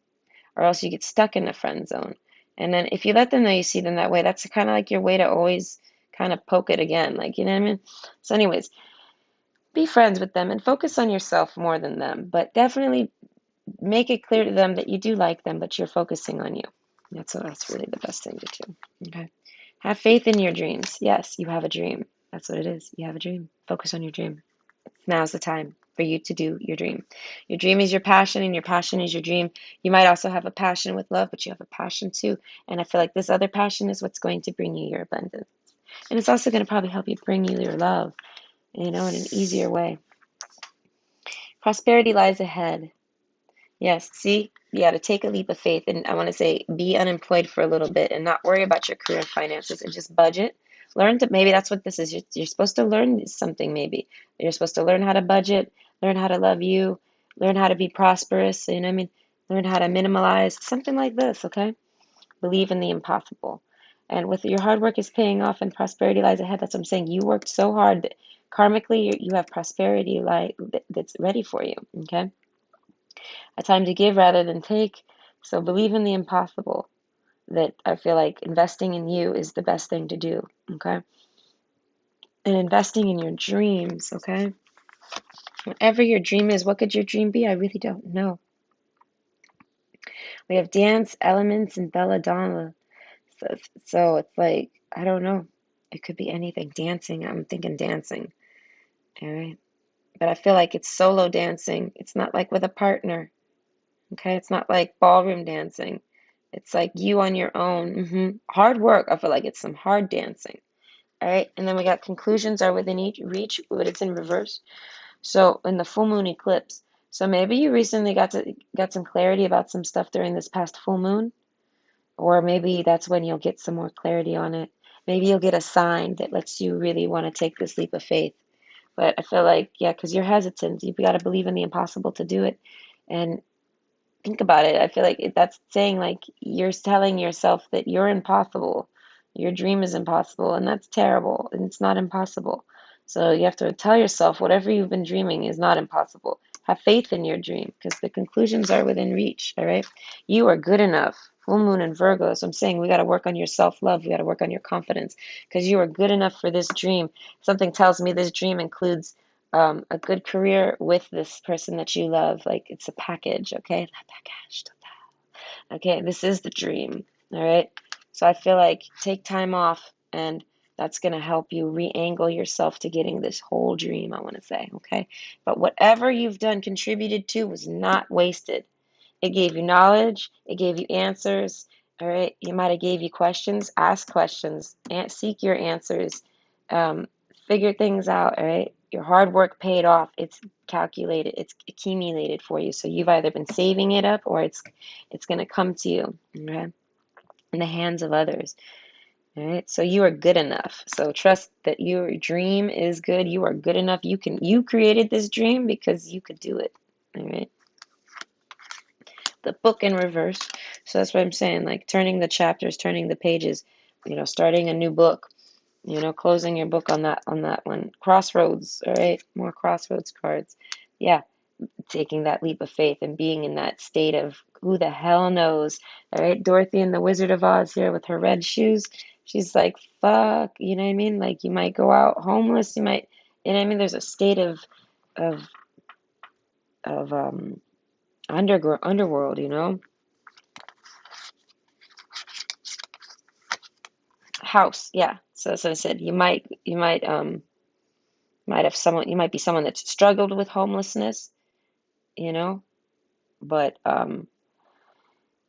Speaker 1: or else you get stuck in the friend zone. And then if you let them know you see them that way, that's kind of like your way to always kind of poke it again. Like, you know what I mean? So, anyways, be friends with them and focus on yourself more than them. But definitely make it clear to them that you do like them, but you're focusing on you. That's really the best thing to do. Okay. Have faith in your dreams. Yes, you have a dream. That's what it is. You have a dream. Focus on your dream. Now's the time for you to do your dream. Your dream is your passion, and your passion is your dream. You might also have a passion with love, but you have a passion too. And I feel like this other passion is what's going to bring you your abundance. And it's also going to probably help you bring you your love, in an easier way. Prosperity lies ahead. Yes, see, yeah, to take a leap of faith. And I want to say be unemployed for a little bit and not worry about your career and finances and just budget. Learn to, maybe that's what this is. You're supposed to learn something, maybe. You're supposed to learn how to budget, learn how to love you, learn how to be prosperous, you know what I mean? Learn how to minimalize, something like this, okay? Believe in the impossible. And with your hard work is paying off and prosperity lies ahead. That's what I'm saying. You worked so hard that karmically you have prosperity that's ready for you, okay? A time to give rather than take. So believe in the impossible. That I feel like investing in you is the best thing to do, okay? And investing in your dreams, okay? Whatever your dream is, what could your dream be? I really don't know. We have dance, elements, and belladonna. So it's like, I don't know. It could be anything. Dancing, I'm thinking dancing, all right? But I feel like it's solo dancing. It's not like with a partner. Okay, it's not like ballroom dancing. It's like you on your own. Hard work. I feel like it's some hard dancing. All right, and then we got conclusions are within each reach, but it's in reverse. So in the full moon eclipse. So maybe you recently got some clarity about some stuff during this past full moon, or maybe that's when you'll get some more clarity on it. Maybe you'll get a sign that lets you really want to take this leap of faith. But I feel like, yeah, because you're hesitant. You've got to believe in the impossible to do it. And Think about it. I feel like that's saying like you're telling yourself that you're impossible. Your dream is impossible, and that's terrible, and it's not impossible. So you have to tell yourself whatever you've been dreaming is not impossible. Have faith in your dream because the conclusions are within reach, all right? You are good enough. Full moon in Virgo. So I'm saying we got to work on your self-love. We got to work on your confidence because you are good enough for this dream. Something tells me this dream includes a good career with this person that you love. Like it's a package, okay? La package. Okay, this is the dream, all right? So I feel like take time off, and that's going to help you re-angle yourself to getting this whole dream, I want to say, okay? But whatever you've done contributed to was not wasted. It gave you knowledge, it gave you answers, all right? You might have gave you questions, ask questions, seek your answers, um, figure things out, all right? Your hard work paid off. It's calculated, it's accumulated for you. So you've either been saving it up or it's going to come to you, okay? In the hands of others. All right. So you are good enough. So trust that your dream is good. You are good enough. You created this dream because you could do it. All right. The book in reverse. So that's what I'm saying, like turning the chapters, turning the pages, starting a new book, closing your book on that one. Crossroads, all right? More crossroads cards. Yeah, taking that leap of faith and being in that state of who the hell knows. All right, Dorothy in the Wizard of Oz here with her red shoes. She's like, fuck, you know what I mean? Like you might go out homeless, you know what I mean? There's a state of of underworld, house, yeah. So I said you might be someone that's struggled with homelessness, you know, but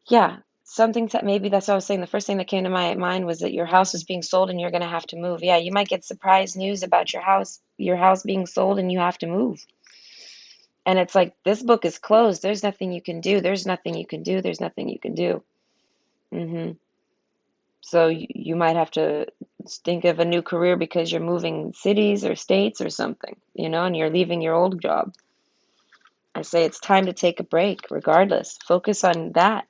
Speaker 1: yeah, something that maybe that's what I was saying. The first thing that came to my mind was that your house is being sold and you're gonna have to move. Yeah, you might get surprise news about your house being sold and you have to move. And it's like this book is closed. There's nothing you can do. There's nothing you can do. There's nothing you can do. hmm So you might have to think of a new career because you're moving cities or states or something, and you're leaving your old job. I say it's time to take a break, regardless. Focus on that.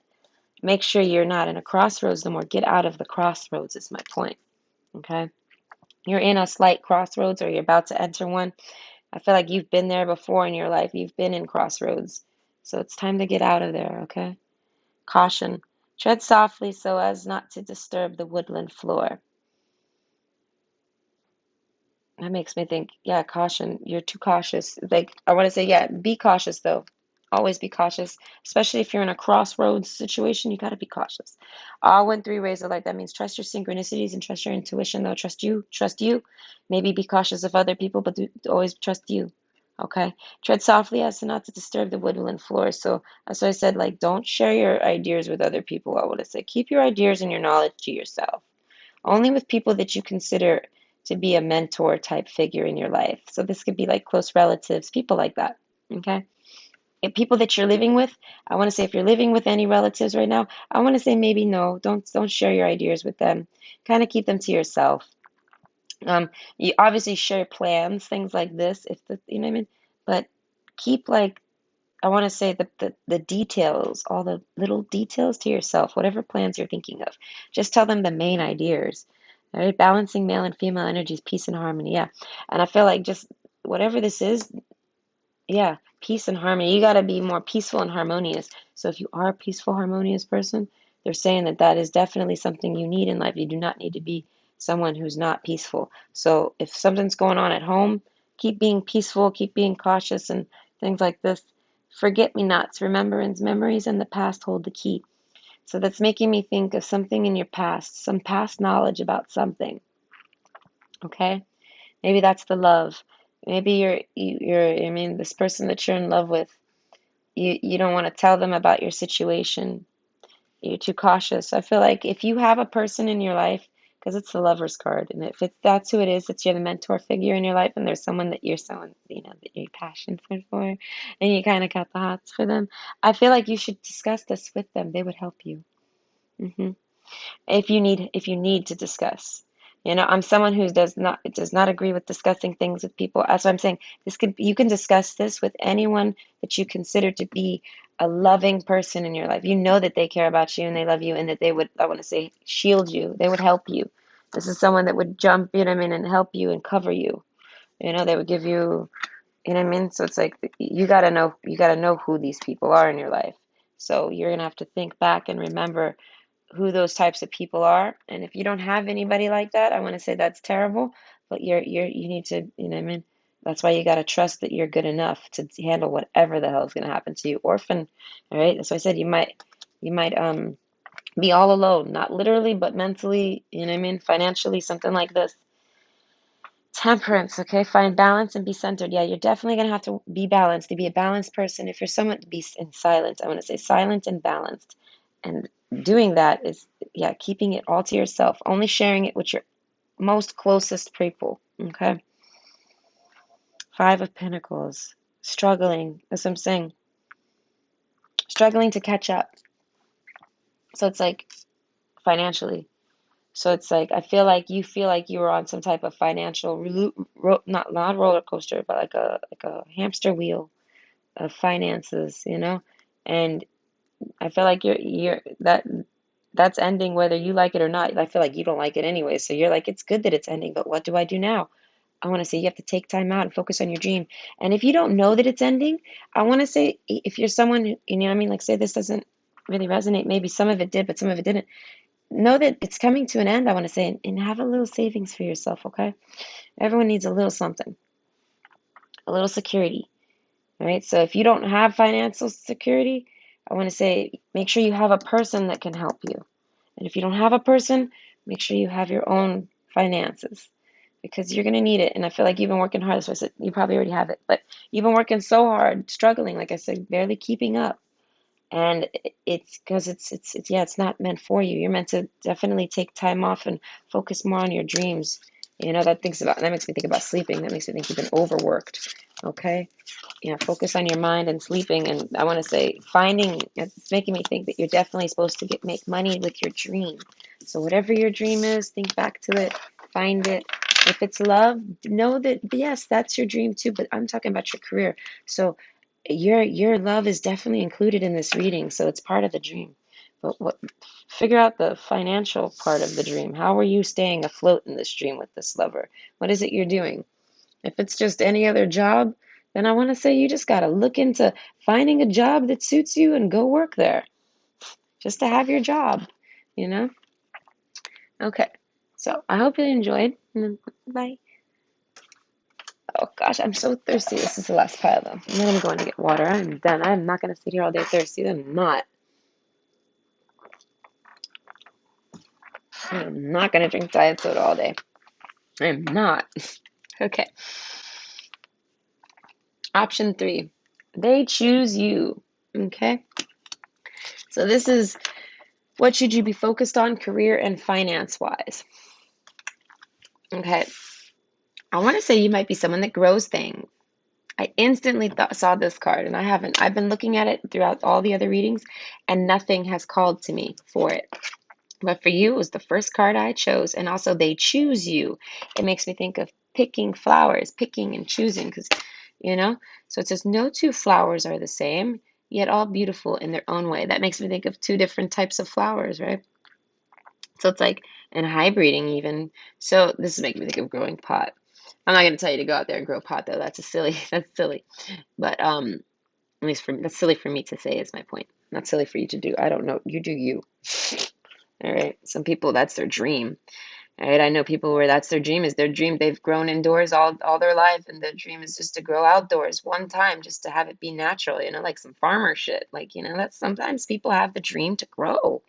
Speaker 1: Make sure you're not in a crossroads no more. Get out of the crossroads, is my point. Okay? You're in a slight crossroads or you're about to enter one. I feel like you've been there before in your life. You've been in crossroads. So it's time to get out of there, okay? Caution. Tread softly so as not to disturb the woodland floor. That makes me think, yeah, caution. You're too cautious. Like, I want to say, yeah, be cautious though. Always be cautious, especially if you're in a crossroads situation. You got to be cautious. All went three ways of life. That means trust your synchronicities and trust your intuition, though. Trust you. Trust you. Maybe be cautious of other people, but always trust you. Okay. Tread softly as to not to disturb the woodland floor. So that's why I said, like, don't share your ideas with other people. I would say keep your ideas and your knowledge to yourself. Only with people that you consider to be a mentor type figure in your life. So this could be like close relatives, people like that. Okay. If people that you're living with, I want to say if you're living with any relatives right now, I want to say maybe no, don't share your ideas with them. Kind of keep them to yourself. You obviously share plans, things like this, if you know what I mean. But keep like I want to say the details, all the little details to yourself, whatever plans you're thinking of. Just tell them the main ideas. All right, balancing male and female energies, peace and harmony. Yeah, and I feel like just whatever this is, yeah, peace and harmony. You got to be more peaceful and harmonious. So if you are a peaceful, harmonious person, they're saying that that is definitely something you need in life. You do not need to be someone who's not peaceful. So if something's going on at home, keep being peaceful, keep being cautious, and things like this. Forget me nots, remembrance, memories, and the past hold the key. So that's making me think of something in your past, some past knowledge about something. Okay? Maybe that's the love. Maybe I mean, this person that you're in love with, you don't want to tell them about your situation. You're too cautious. I feel like if you have a person in your life, because it's the lover's card, and if that's who it is, it's you're the mentor figure in your life, and there's someone that you're someone, that you're passionate for, and you kind of got the hots for them. I feel like you should discuss this with them. They would help you. hmm if you need to discuss. I'm someone who does not agree with discussing things with people. That's what I'm saying. You can discuss this with anyone that you consider to be a loving person in your life. You know that they care about you and they love you and that they would, I want to say, shield you. They would help you. This is someone that would jump, and help you and cover you. They would give you, So it's like you gotta know who these people are in your life. So you're gonna have to think back and remember who those types of people are. And if you don't have anybody like that, I want to say that's terrible. But you need to, That's why you got to trust that you're good enough to handle whatever the hell is going to happen to you. Orphan, all right? That's why I said you might be all alone, not literally, but mentally, financially, something like this. Temperance, okay? Find balance and be centered. Yeah, you're definitely going to have to be balanced, to be a balanced person. If you're someone to be in silent, I want to say silent and balanced. And doing that is, yeah, keeping it all to yourself, only sharing it with your most closest people, okay? Five of Pentacles, struggling, that's what I'm saying, struggling to catch up. So it's like financially. So it's like I feel like you were on some type of financial not roller coaster, but like a hamster wheel of finances, And I feel like that's ending whether you like it or not. I feel like you don't like it anyway, so you're like, it's good that it's ending, but what do I do now? I want to say you have to take time out and focus on your dream. And if you don't know that it's ending, I want to say if you're someone you know what I mean, like say this doesn't really resonate, maybe some of it did, but some of it didn't. Know that it's coming to an end, I want to say, and have a little savings for yourself, okay? Everyone needs a little something, a little security. All right. So if you don't have financial security, I want to say make sure you have a person that can help you. And if you don't have a person, make sure you have your own finances because you're going to need it. And I feel like you've been working hard. So I said you probably already have it, but you've been working so hard, struggling, like I said, barely keeping up. And it's because it's not meant for you. You're meant to definitely take time off and focus more on your dreams. That makes me think about sleeping. That makes me think you've been overworked. Okay. Focus on your mind and sleeping. And I want to say it's making me think that you're definitely supposed to make money with your dream. So whatever your dream is, think back to it, find it. If it's love, know that yes, that's your dream too, but I'm talking about your career. So your love is definitely included in this reading, so it's part of the dream. But figure out the financial part of the dream. How are you staying afloat in this dream with this lover? What is it you're doing? If it's just any other job, then I want to say you just got to look into finding a job that suits you and go work there just to have your job, you know? Okay, so I hope you enjoyed. Bye. Oh gosh, I'm so thirsty. This is the last pile though. And then I'm going to get water. I'm done. I'm not going to sit here all day thirsty. I'm not. I'm not going to drink diet soda all day. I'm not. Okay. Option 3. They choose you. Okay. So this is what should you be focused on career and finance wise. Okay. I want to say you might be someone that grows things. I instantly saw this card and I haven't. I've been looking at it throughout all the other readings and nothing has called to me for it. But for you, it was the first card I chose. And also, they choose you. It makes me think of picking flowers, picking and choosing, So it says, no two flowers are the same, yet all beautiful in their own way. That makes me think of two different types of flowers, right? So it's like, and hybriding even. So this is making me think of growing pot. I'm not going to tell you to go out there and grow pot, though. That's silly. But at least that's silly for me to say is my point. Not silly for you to do. I don't know. You do you. All right. Some people, that's their dream. All right. I know people where that's their dream is their dream. They've grown indoors all their life, and their dream is just to grow outdoors one time, just to have it be natural, like some farmer shit. Like, that's sometimes people have the dream to grow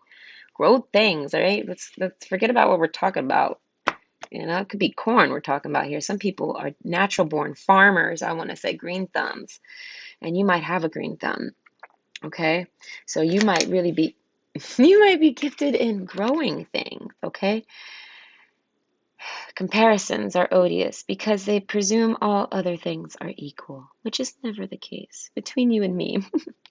Speaker 1: things. All right. Let's forget about what we're talking about. It could be corn we're talking about here. Some people are natural born farmers. I want to say green thumbs, and you might have a green thumb. Okay. So you might really be, you might be gifted in growing things. Okay. Comparisons are odious because they presume all other things are equal, which is never the case. Between you and me,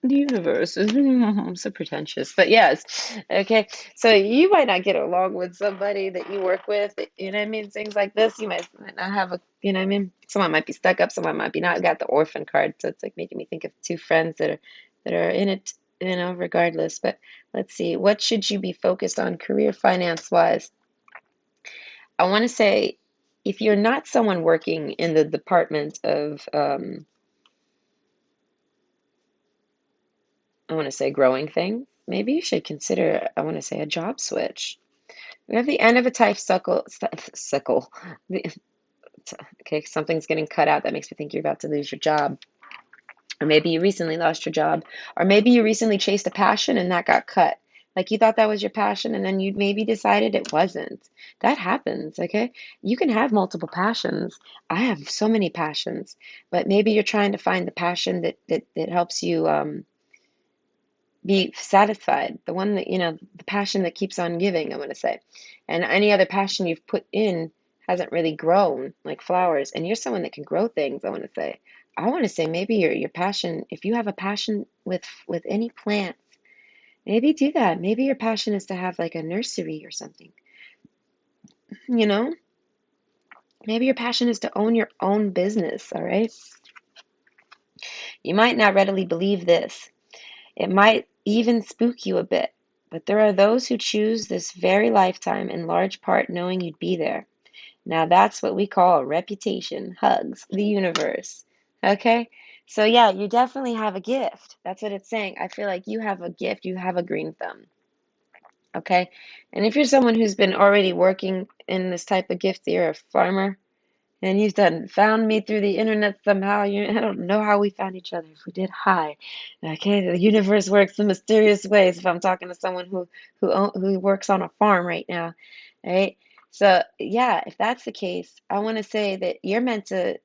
Speaker 1: the universe is so pretentious. But yes, okay. So you might not get along with somebody that you work with, you know what I mean? Things like this, you might not have a, you know what I mean? Someone might be stuck up, someone might be not. I got the orphan card, so it's like making me think of two friends that are in it, regardless. But let's see, what should you be focused on career finance wise? I want to say if you're not someone working in the department of, I want to say growing things, maybe you should consider, I want to say, a job switch. We have the end of a type suckle. Okay, something's getting cut out that makes me think you're about to lose your job. Or maybe you recently lost your job. Or maybe you recently chased a passion and that got cut. Like you thought that was your passion and then you maybe decided it wasn't. That happens, okay? You can have multiple passions. I have so many passions, but maybe you're trying to find the passion that helps you be satisfied. The one that, the passion that keeps on giving, I'm going to say. And any other passion you've put in hasn't really grown like flowers. And you're someone that can grow things, I want to say. I want to say maybe your passion, if you have a passion with any plants, maybe do that. Maybe your passion is to have like a nursery or something. You know? Maybe your passion is to own your own business, all right? You might not readily believe this. It might even spook you a bit, but there are those who choose this very lifetime in large part knowing you'd be there. Now that's what we call reputation. Hugs, the universe. Okay? So yeah, you definitely have a gift. That's what it's saying. I feel like you have a gift, you have a green thumb. Okay? And if you're someone who's been already working in this type of gift, you're a farmer, and you've done found me through the internet somehow. I don't know how we found each other. If we did, hi. Okay, the universe works in mysterious ways. If I'm talking to someone who works on a farm right now, right? So yeah, if that's the case, I want to say that you're meant to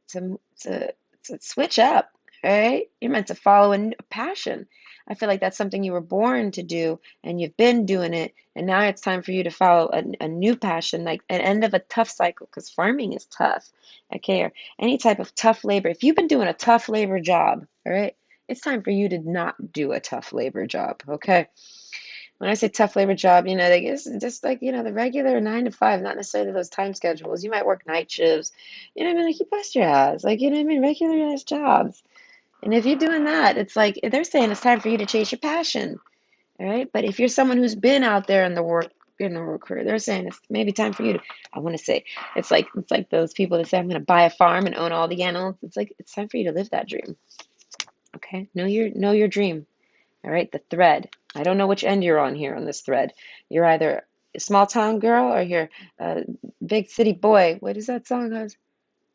Speaker 1: switch up. All right, you're meant to follow a passion. I feel like that's something you were born to do, and you've been doing it, and now it's time for you to follow a new passion, like an end of a tough cycle, because farming is tough. Okay, or any type of tough labor. If you've been doing a tough labor job, all right, it's time for you to not do a tough labor job. Okay. When I say tough labor job, like it's just like, the regular 9 to 5, not necessarily those time schedules. You might work night shifts. You know what I mean? Like you bust your ass. Like, you know what I mean? Regular ass jobs. And if you're doing that, it's like they're saying it's time for you to chase your passion. All right. But if you're someone who's been out there in the work career, they're saying it's maybe time for you to, I want to say, it's like those people that say, I'm going to buy a farm and own all the animals. It's like, it's time for you to live that dream. Okay. Know your dream. All right. The thread. I don't know which end you're on here on this thread. You're either a small town girl or you're a big city boy. What is that song?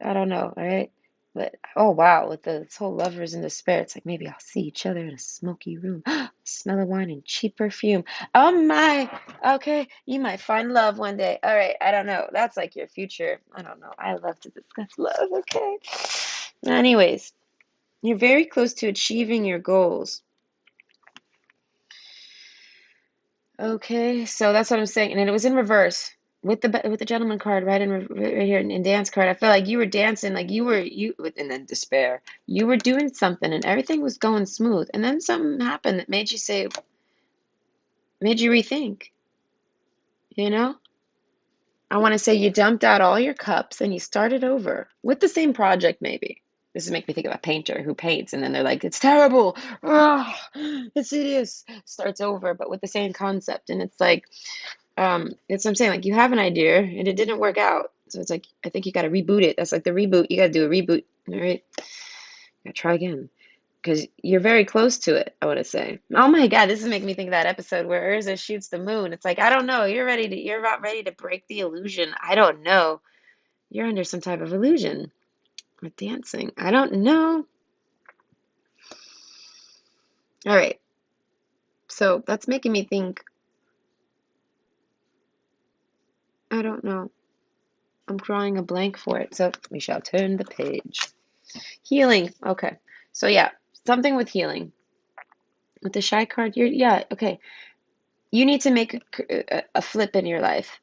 Speaker 1: I don't know. All right. But oh wow, with this whole lovers in despair, it's like maybe I'll see each other in a smoky room, smell of wine and cheap perfume. Oh my, okay, you might find love one day. All right, I don't know. That's like your future. I don't know. I love to discuss love. Okay. Anyways, you're very close to achieving your goals. Okay, so that's what I'm saying, and it was in reverse with the gentleman card right here in dance card. I felt like you were dancing, like and then despair. You were doing something, and everything was going smooth, and then something happened that made you rethink. You know, I want to say you dumped out all your cups and you started over with the same project, maybe. This is make me think of a painter who paints, and then they're like, "It's terrible, oh, it's hideous." Starts over, but with the same concept, and it's like. It's what I'm saying, like you have an idea and it didn't work out. So it's like I think you gotta reboot it. That's like the reboot. You gotta do a reboot. All right. Gotta try again. Because you're very close to it, I wanna say. Oh my God, this is making me think of that episode where Urza shoots the moon. It's like, I don't know, you're about ready to break the illusion. I don't know. You're under some type of illusion with dancing. I don't know. All right. So that's making me think, I don't know. I'm drawing a blank for it. So we shall turn the page. Healing. Okay. So yeah, something with healing. With the shy card, yeah, okay. You need to make a flip in your life.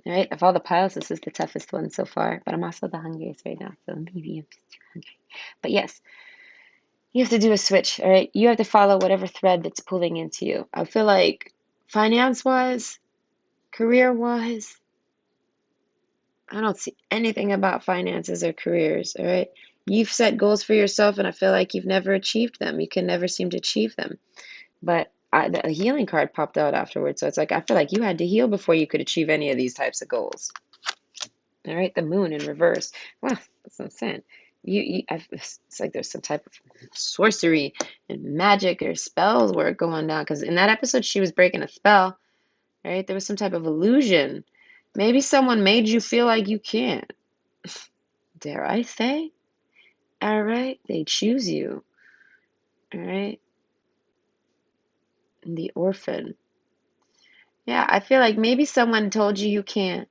Speaker 1: All right, of all the piles, this is the toughest one so far, but I'm also the hungriest right now, so maybe I'm just too hungry. But yes, you have to do a switch, all right? You have to follow whatever thread that's pulling into you. I feel like finance-wise, career-wise, I don't see anything about finances or careers, all right? You've set goals for yourself, and I feel like you've never achieved them. You can never seem to achieve them. But the healing card popped out afterwards, so it's like I feel like you had to heal before you could achieve any of these types of goals. All right, the moon in reverse. Well, that's what I'm saying. It's like there's some type of sorcery and magic or spells work going down. Because in that episode, she was breaking a spell. Right? There was some type of illusion. Maybe someone made you feel like you can't. Dare I say? All right, they choose you. All right, the orphan. Yeah, I feel like maybe someone told you you can't.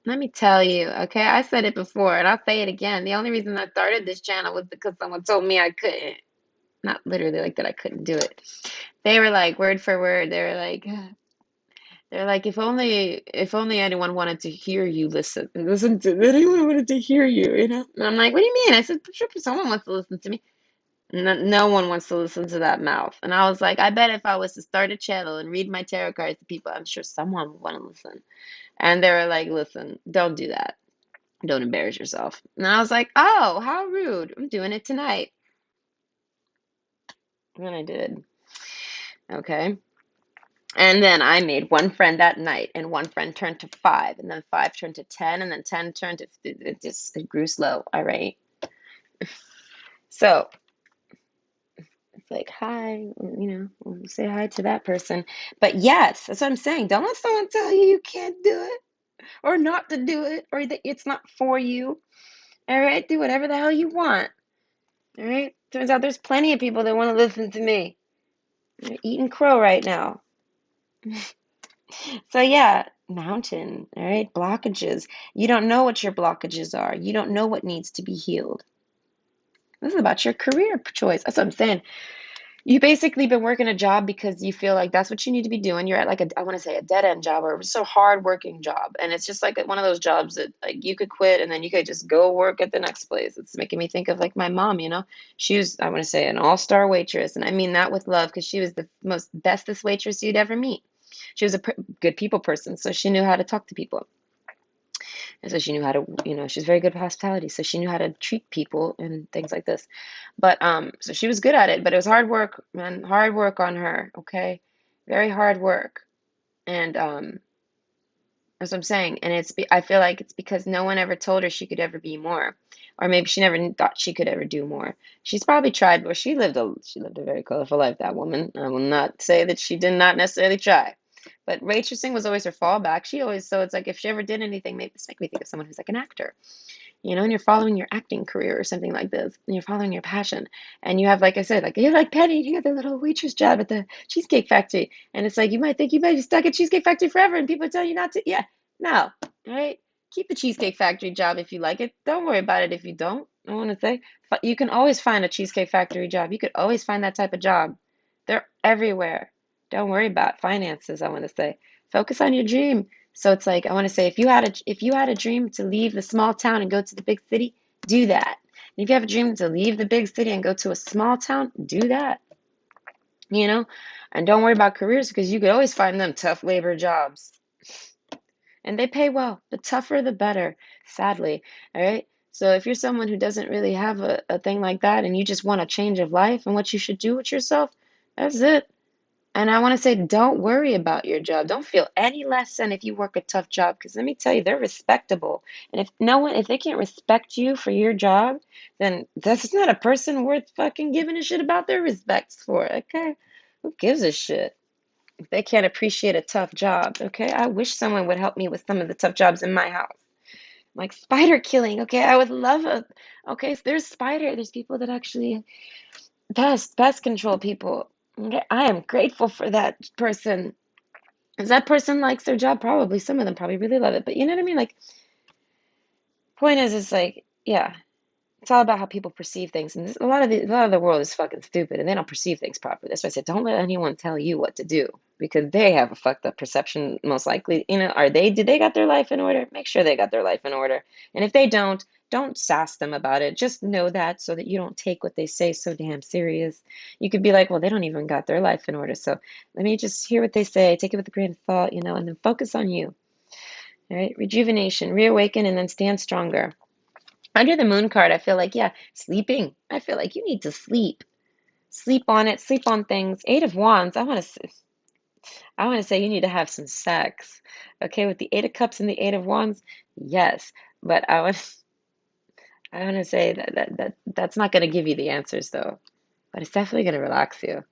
Speaker 1: Let me tell you, okay? I said it before and I'll say it again. The only reason I started this channel was because someone told me I couldn't. Not literally like that I couldn't do it. They were like word for word. They're like if only anyone wanted to hear you listen to anyone wanted to hear you, you know? And I'm like, what do you mean? I said, sure, someone wants to listen to me. No one wants to listen to that mouth. And I was like, I bet if I was to start a channel and read my tarot cards to people, I'm sure someone would want to listen. And they were like, listen, don't do that. Don't embarrass yourself. And I was like, oh, how rude. I'm doing it tonight. And I did. Okay. And then I made one friend that night, and one friend turned to 5, and then 5 turned to 10, and then 10 turned to, it grew slow. All right. So it's like, hi, say hi to that person. But yes, that's what I'm saying. Don't let someone tell you you can't do it or not to do it or that it's not for you. All right. Do whatever the hell you want. All right. Turns out there's plenty of people that want to listen to me. They're eating crow right now. So yeah, mountain, all right, blockages. You don't know what your blockages are. You don't know what needs to be healed. This is about your career choice. That's what I'm saying. You basically been working a job because you feel like that's what you need to be doing. You're at like I want to say a dead end job or just a hard working job. And it's just like one of those jobs that like you could quit and then you could just go work at the next place. It's making me think of like my mom, She was, I want to say, an all-star waitress. And I mean that with love because she was the most bestest waitress you'd ever meet. She was a good people person, so she knew how to talk to people. And so she knew how to, she's very good at hospitality, so she knew how to treat people and things like this. But so she was good at it, but it was hard work, man, hard work on her, okay? Very hard work. And that's what I'm saying. And I feel like it's because no one ever told her she could ever be more, or maybe she never thought she could ever do more. She's probably tried, but she lived a very colorful life, that woman. I will not say that she did not necessarily try. But waitressing was always her fallback. So it's like if she ever did anything, maybe this make me think of someone who's like an actor, and you're following your acting career or something like this, and you're following your passion. And you have, like I said, like you're like Penny, you got the little waitress job at the Cheesecake Factory. And it's like you might think you might be stuck at Cheesecake Factory forever, and people tell you not to. Yeah, no, all right? Keep the Cheesecake Factory job if you like it. Don't worry about it if you don't. I want to say, but you can always find a Cheesecake Factory job. You could always find that type of job. They're everywhere. Don't worry about finances, I want to say. Focus on your dream. So it's like I want to say if you had a dream to leave the small town and go to the big city, do that. And if you have a dream to leave the big city and go to a small town, do that. And don't worry about careers because you could always find them tough labor jobs. And they pay well. The tougher the better, sadly. All right. So if you're someone who doesn't really have a thing like that and you just want a change of life and what you should do with yourself, that's it. And I want to say, don't worry about your job. Don't feel any less than if you work a tough job, because let me tell you, they're respectable. And if they can't respect you for your job, then that's not a person worth fucking giving a shit about their respects for. Okay, who gives a shit if they can't appreciate a tough job? Okay, I wish someone would help me with some of the tough jobs in my house, like spider killing. Okay, I would love a. Okay, so there's people that actually pest control people. Okay, I am grateful for that person. Because that person likes their job, probably. Some of them probably really love it. But you know what I mean? Like, point is, it's like, yeah. It's all about how people perceive things, and a lot of the world is fucking stupid, and they don't perceive things properly. That's why I said don't let anyone tell you what to do because they have a fucked up perception, most likely. Did they got their life in order? Make sure they got their life in order, and if they don't sass them about it. Just know that so that you don't take what they say so damn serious. You could be like, well, they don't even got their life in order, so let me just hear what they say, take it with a grain of thought, and then focus on you. All right, rejuvenation, reawaken, and then stand stronger. Under the moon card, I feel like, yeah, sleeping. I feel like you need to sleep. Sleep on it, sleep on things. Eight of Wands, I want to say you need to have some sex. Okay, with the Eight of Cups and the Eight of Wands, yes. But I want to say that's not going to give you the answers though. But it's definitely going to relax you.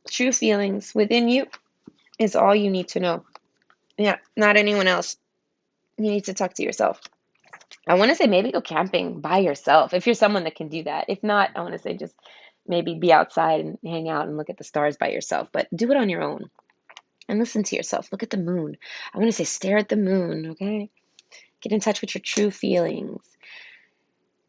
Speaker 1: True feelings within you is all you need to know. Yeah, not anyone else. You need to talk to yourself. I want to say maybe go camping by yourself if you're someone that can do that. If not, I want to say just maybe be outside and hang out and look at the stars by yourself, but do it on your own and listen to yourself. Look at the moon. I want to say stare at the moon, okay? Get in touch with your true feelings.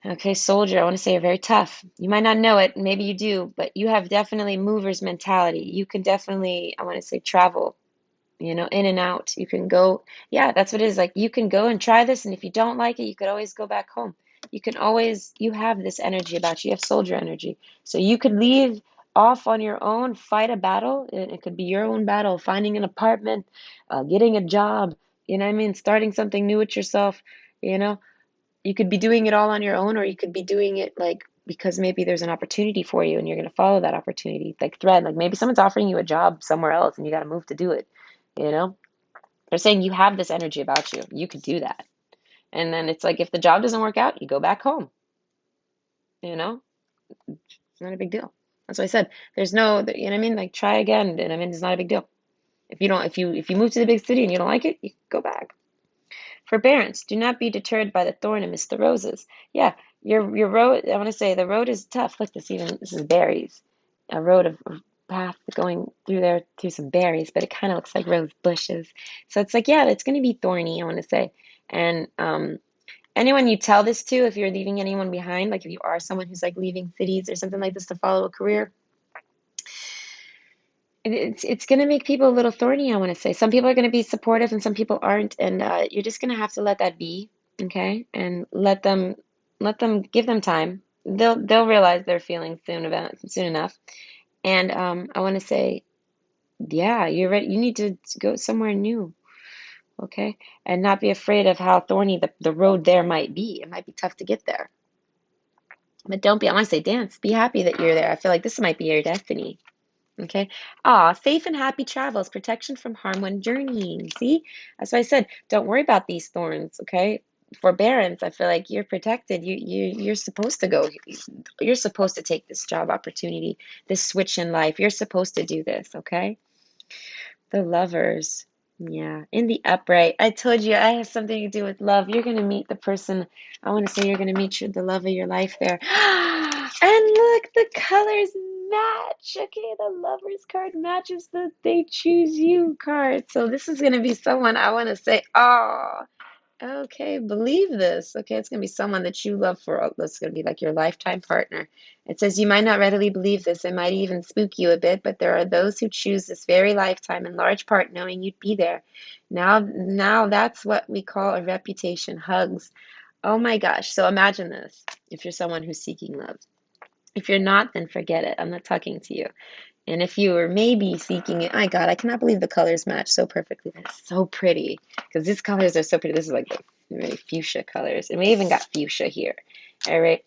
Speaker 1: Okay, soldier, I want to say you're very tough. You might not know it, maybe you do, but you have definitely mover's mentality. You can definitely, I want to say, travel in and out. You can go, yeah, that's what it is. Like you can go and try this, and if you don't like it, you could always go back home. You have this energy about you. You have soldier energy. So you could leave off on your own, fight a battle. It could be your own battle, finding an apartment, getting a job, starting something new with yourself. You know, you could be doing it all on your own, or you could be doing it like because maybe there's an opportunity for you and you're going to follow that opportunity. Like thread, like maybe someone's offering you a job somewhere else and you got to move to do it. You know, they're saying you have this energy about you. You could do that. And then it's like if the job doesn't work out, you go back home. You know, it's not a big deal. That's what I said. There's no, you know what I mean? Like try again. And I mean, it's not a big deal. If you move to the big city and you don't like it, you go back. Forbearance. Do not be deterred by the thorn amidst the roses. Yeah, your road. I want to say the road is tough. Look, this is berries. A road of path going through there through some berries, but it kind of looks like rose bushes. So it's like, yeah, it's going to be thorny. I want to say, and anyone you tell this to, if you're leaving anyone behind, like if you are someone who's like leaving cities or something like this to follow a career, it's going to make people a little thorny, I want to say. Some people are going to be supportive and some people aren't, and you're just going to have to let that be, okay? And let them give them time. They'll realize their feelings soon enough. And I want to say, yeah, you're right. You need to go somewhere new, okay? And not be afraid of how thorny the road there might be. It might be tough to get there. But don't be, I want to say dance. Be happy that you're there. I feel like this might be your destiny. Okay. Ah, safe and happy travels, protection from harm when journeying. See? That's why I said, don't worry about these thorns, okay? Forbearance, I feel like you're protected. You're supposed to go. You're supposed to take this job opportunity, this switch in life. You're supposed to do this, okay? The lovers. Yeah, in the upright. I told you I have something to do with love. You're gonna meet the person. I want to say you're gonna meet the love of your life there. And look, the colors match. Okay, the lovers card matches the they choose you card. So this is gonna be someone I want to say, oh, okay, believe this. Okay, it's going to be someone that you love that's going to be like your lifetime partner. It says you might not readily believe this. It might even spook you a bit, but there are those who choose this very lifetime in large part knowing you'd be there. Now that's what we call a reputation. Hugs. Oh my gosh. So imagine this if you're someone who's seeking love. If you're not, then forget it. I'm not talking to you. And if you were maybe seeking it, my God, I cannot believe the colors match so perfectly. That's so pretty. Because these colors are so pretty. This is like the really fuchsia colors. And we even got fuchsia here. All right.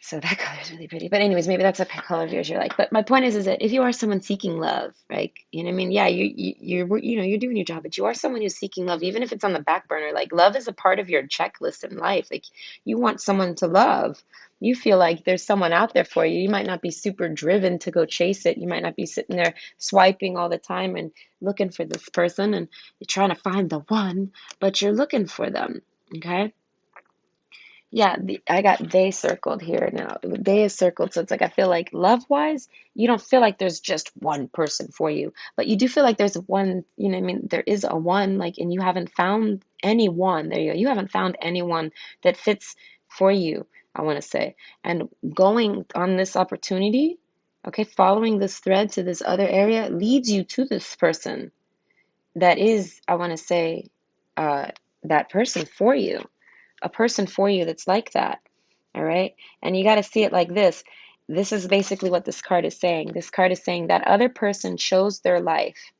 Speaker 1: So that color is really pretty. But anyways, maybe that's a color of yours you're like. But my point is that if you are someone seeking love, right? You know what I mean? Yeah, you're doing your job, but you are someone who's seeking love, even if it's on the back burner. Like love is a part of your checklist in life. Like you want someone to love. You feel like there's someone out there for you. You might not be super driven to go chase it. You might not be sitting there swiping all the time and looking for this person and you're trying to find the one, but you're looking for them. Okay? Yeah, I got they circled here now. They is circled, so it's like I feel like love-wise, you don't feel like there's just one person for you, but you do feel like there's one, you know what I mean? There is a one, like, and you haven't found anyone. There you go. You haven't found anyone that fits for you, I want to say. And going on this opportunity, okay, following this thread to this other area leads you to this person that is, I want to say, uh, that person for you, a person for you that's like that. All right. And you got to see it like this. This is basically what this card is saying. This card is saying that other person chose their life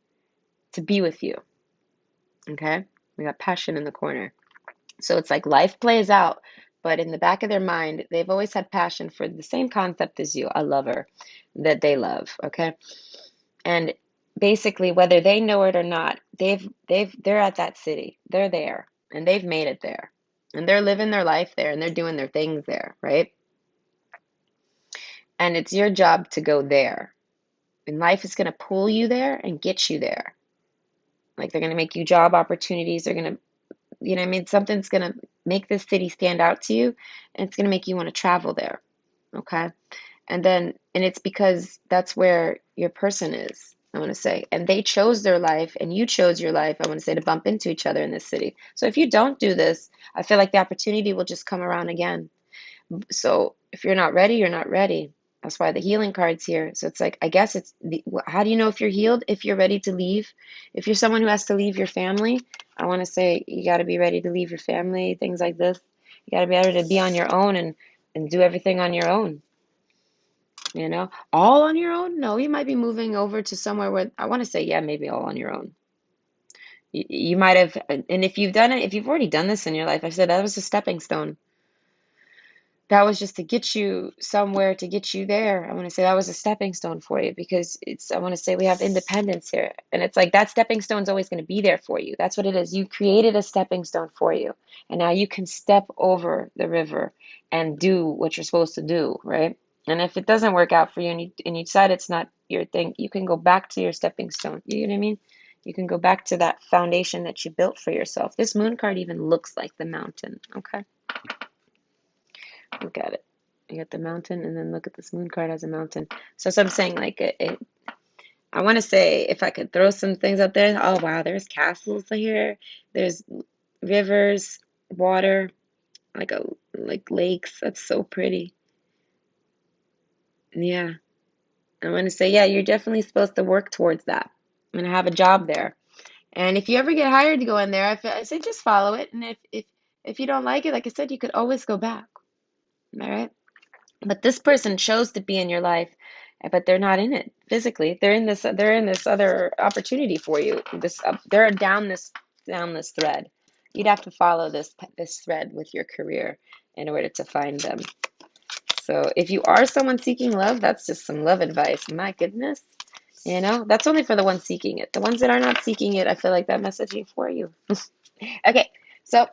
Speaker 1: to be with you. Okay. We got passion in the corner. So it's like life plays out, but in the back of their mind, they've always had passion for the same concept as you, a lover that they love. Okay. And basically, whether they know it or not, they're at that city. They're there and they've made it there. And they're living their life there and they're doing their things there, right? And it's your job to go there. And life is going to pull you there and get you there. Like they're going to make you job opportunities. They're going to, you know what I mean? Something's going to make this city stand out to you and it's going to make you want to travel there. Okay. And it's because that's where your person is, I want to say. And they chose their life and you chose your life, I want to say, to bump into each other in this city. So if you don't do this, I feel like the opportunity will just come around again. So if you're not ready, you're not ready. That's why the healing card's here. So it's like, I guess how do you know if you're healed? If you're ready to leave. If you're someone who has to leave your family, I want to say you got to be ready to leave your family, things like this. You got to be able to be on your own and do everything on your own. You know, all on your own? No, you might be moving over to somewhere where I want to say, yeah, maybe all on your own. You might have, and if you've done it, if you've already done this in your life, I said that was a stepping stone. That was just to get you somewhere, to get you there. I want to say that was a stepping stone for you because I want to say we have independence here. And it's like that stepping stone's always going to be there for you. That's what it is. You created a stepping stone for you. And now you can step over the river and do what you're supposed to do, right? And if it doesn't work out for you and you decide it's not your thing, you can go back to your stepping stone. You know what I mean? You can go back to that foundation that you built for yourself. This moon card even looks like the mountain, okay? Look at it. You got the mountain, and then look at this moon card as a mountain. So I'm saying, like, I want to say if I could throw some things out there. Oh, wow, there's castles here. There's rivers, water, like lakes. That's so pretty. Yeah. I want to say, yeah, you're definitely supposed to work towards that and have a job there. And if you ever get hired to go in there, I say just follow it. And if you don't like it, like I said, you could always go back. All right. But this person chose to be in your life, but they're not in it physically. They're in this other opportunity for you. They're down this thread. You'd have to follow this thread with your career in order to find them. So if you are someone seeking love, that's just some love advice. My goodness. That's only for the ones seeking it. The ones that are not seeking it, I feel like that message ain't for you. Okay, so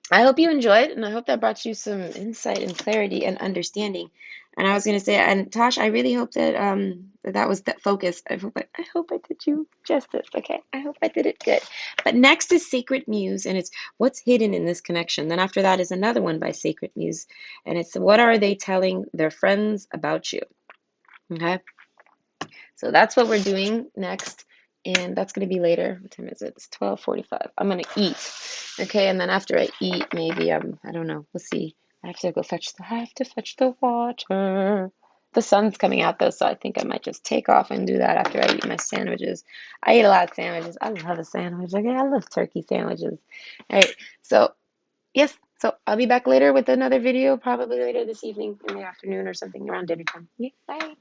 Speaker 1: I hope you enjoyed, and I hope that brought you some insight and clarity and understanding. And I was going to say, and Tosh, I really hope that was that focus. I hope I did you justice. Okay, I hope I did it good. But next is Sacred Muse, and it's what's hidden in this connection. Then after that is another one by Sacred Muse, and it's what are they telling their friends about you? Okay, so that's what we're doing next. And that's going to be later. What time is it? It's 12:45. I'm going to eat. Okay, and then after I eat, maybe I don't know. We'll see. I have to fetch the water. The sun's coming out though, so I think I might just take off and do that after I eat my sandwiches. I eat a lot of sandwiches. I love a sandwich. Okay, I love turkey sandwiches. All right, so yes, so I'll be back later with another video, probably later this evening in the afternoon or something around dinner time. Okay, bye.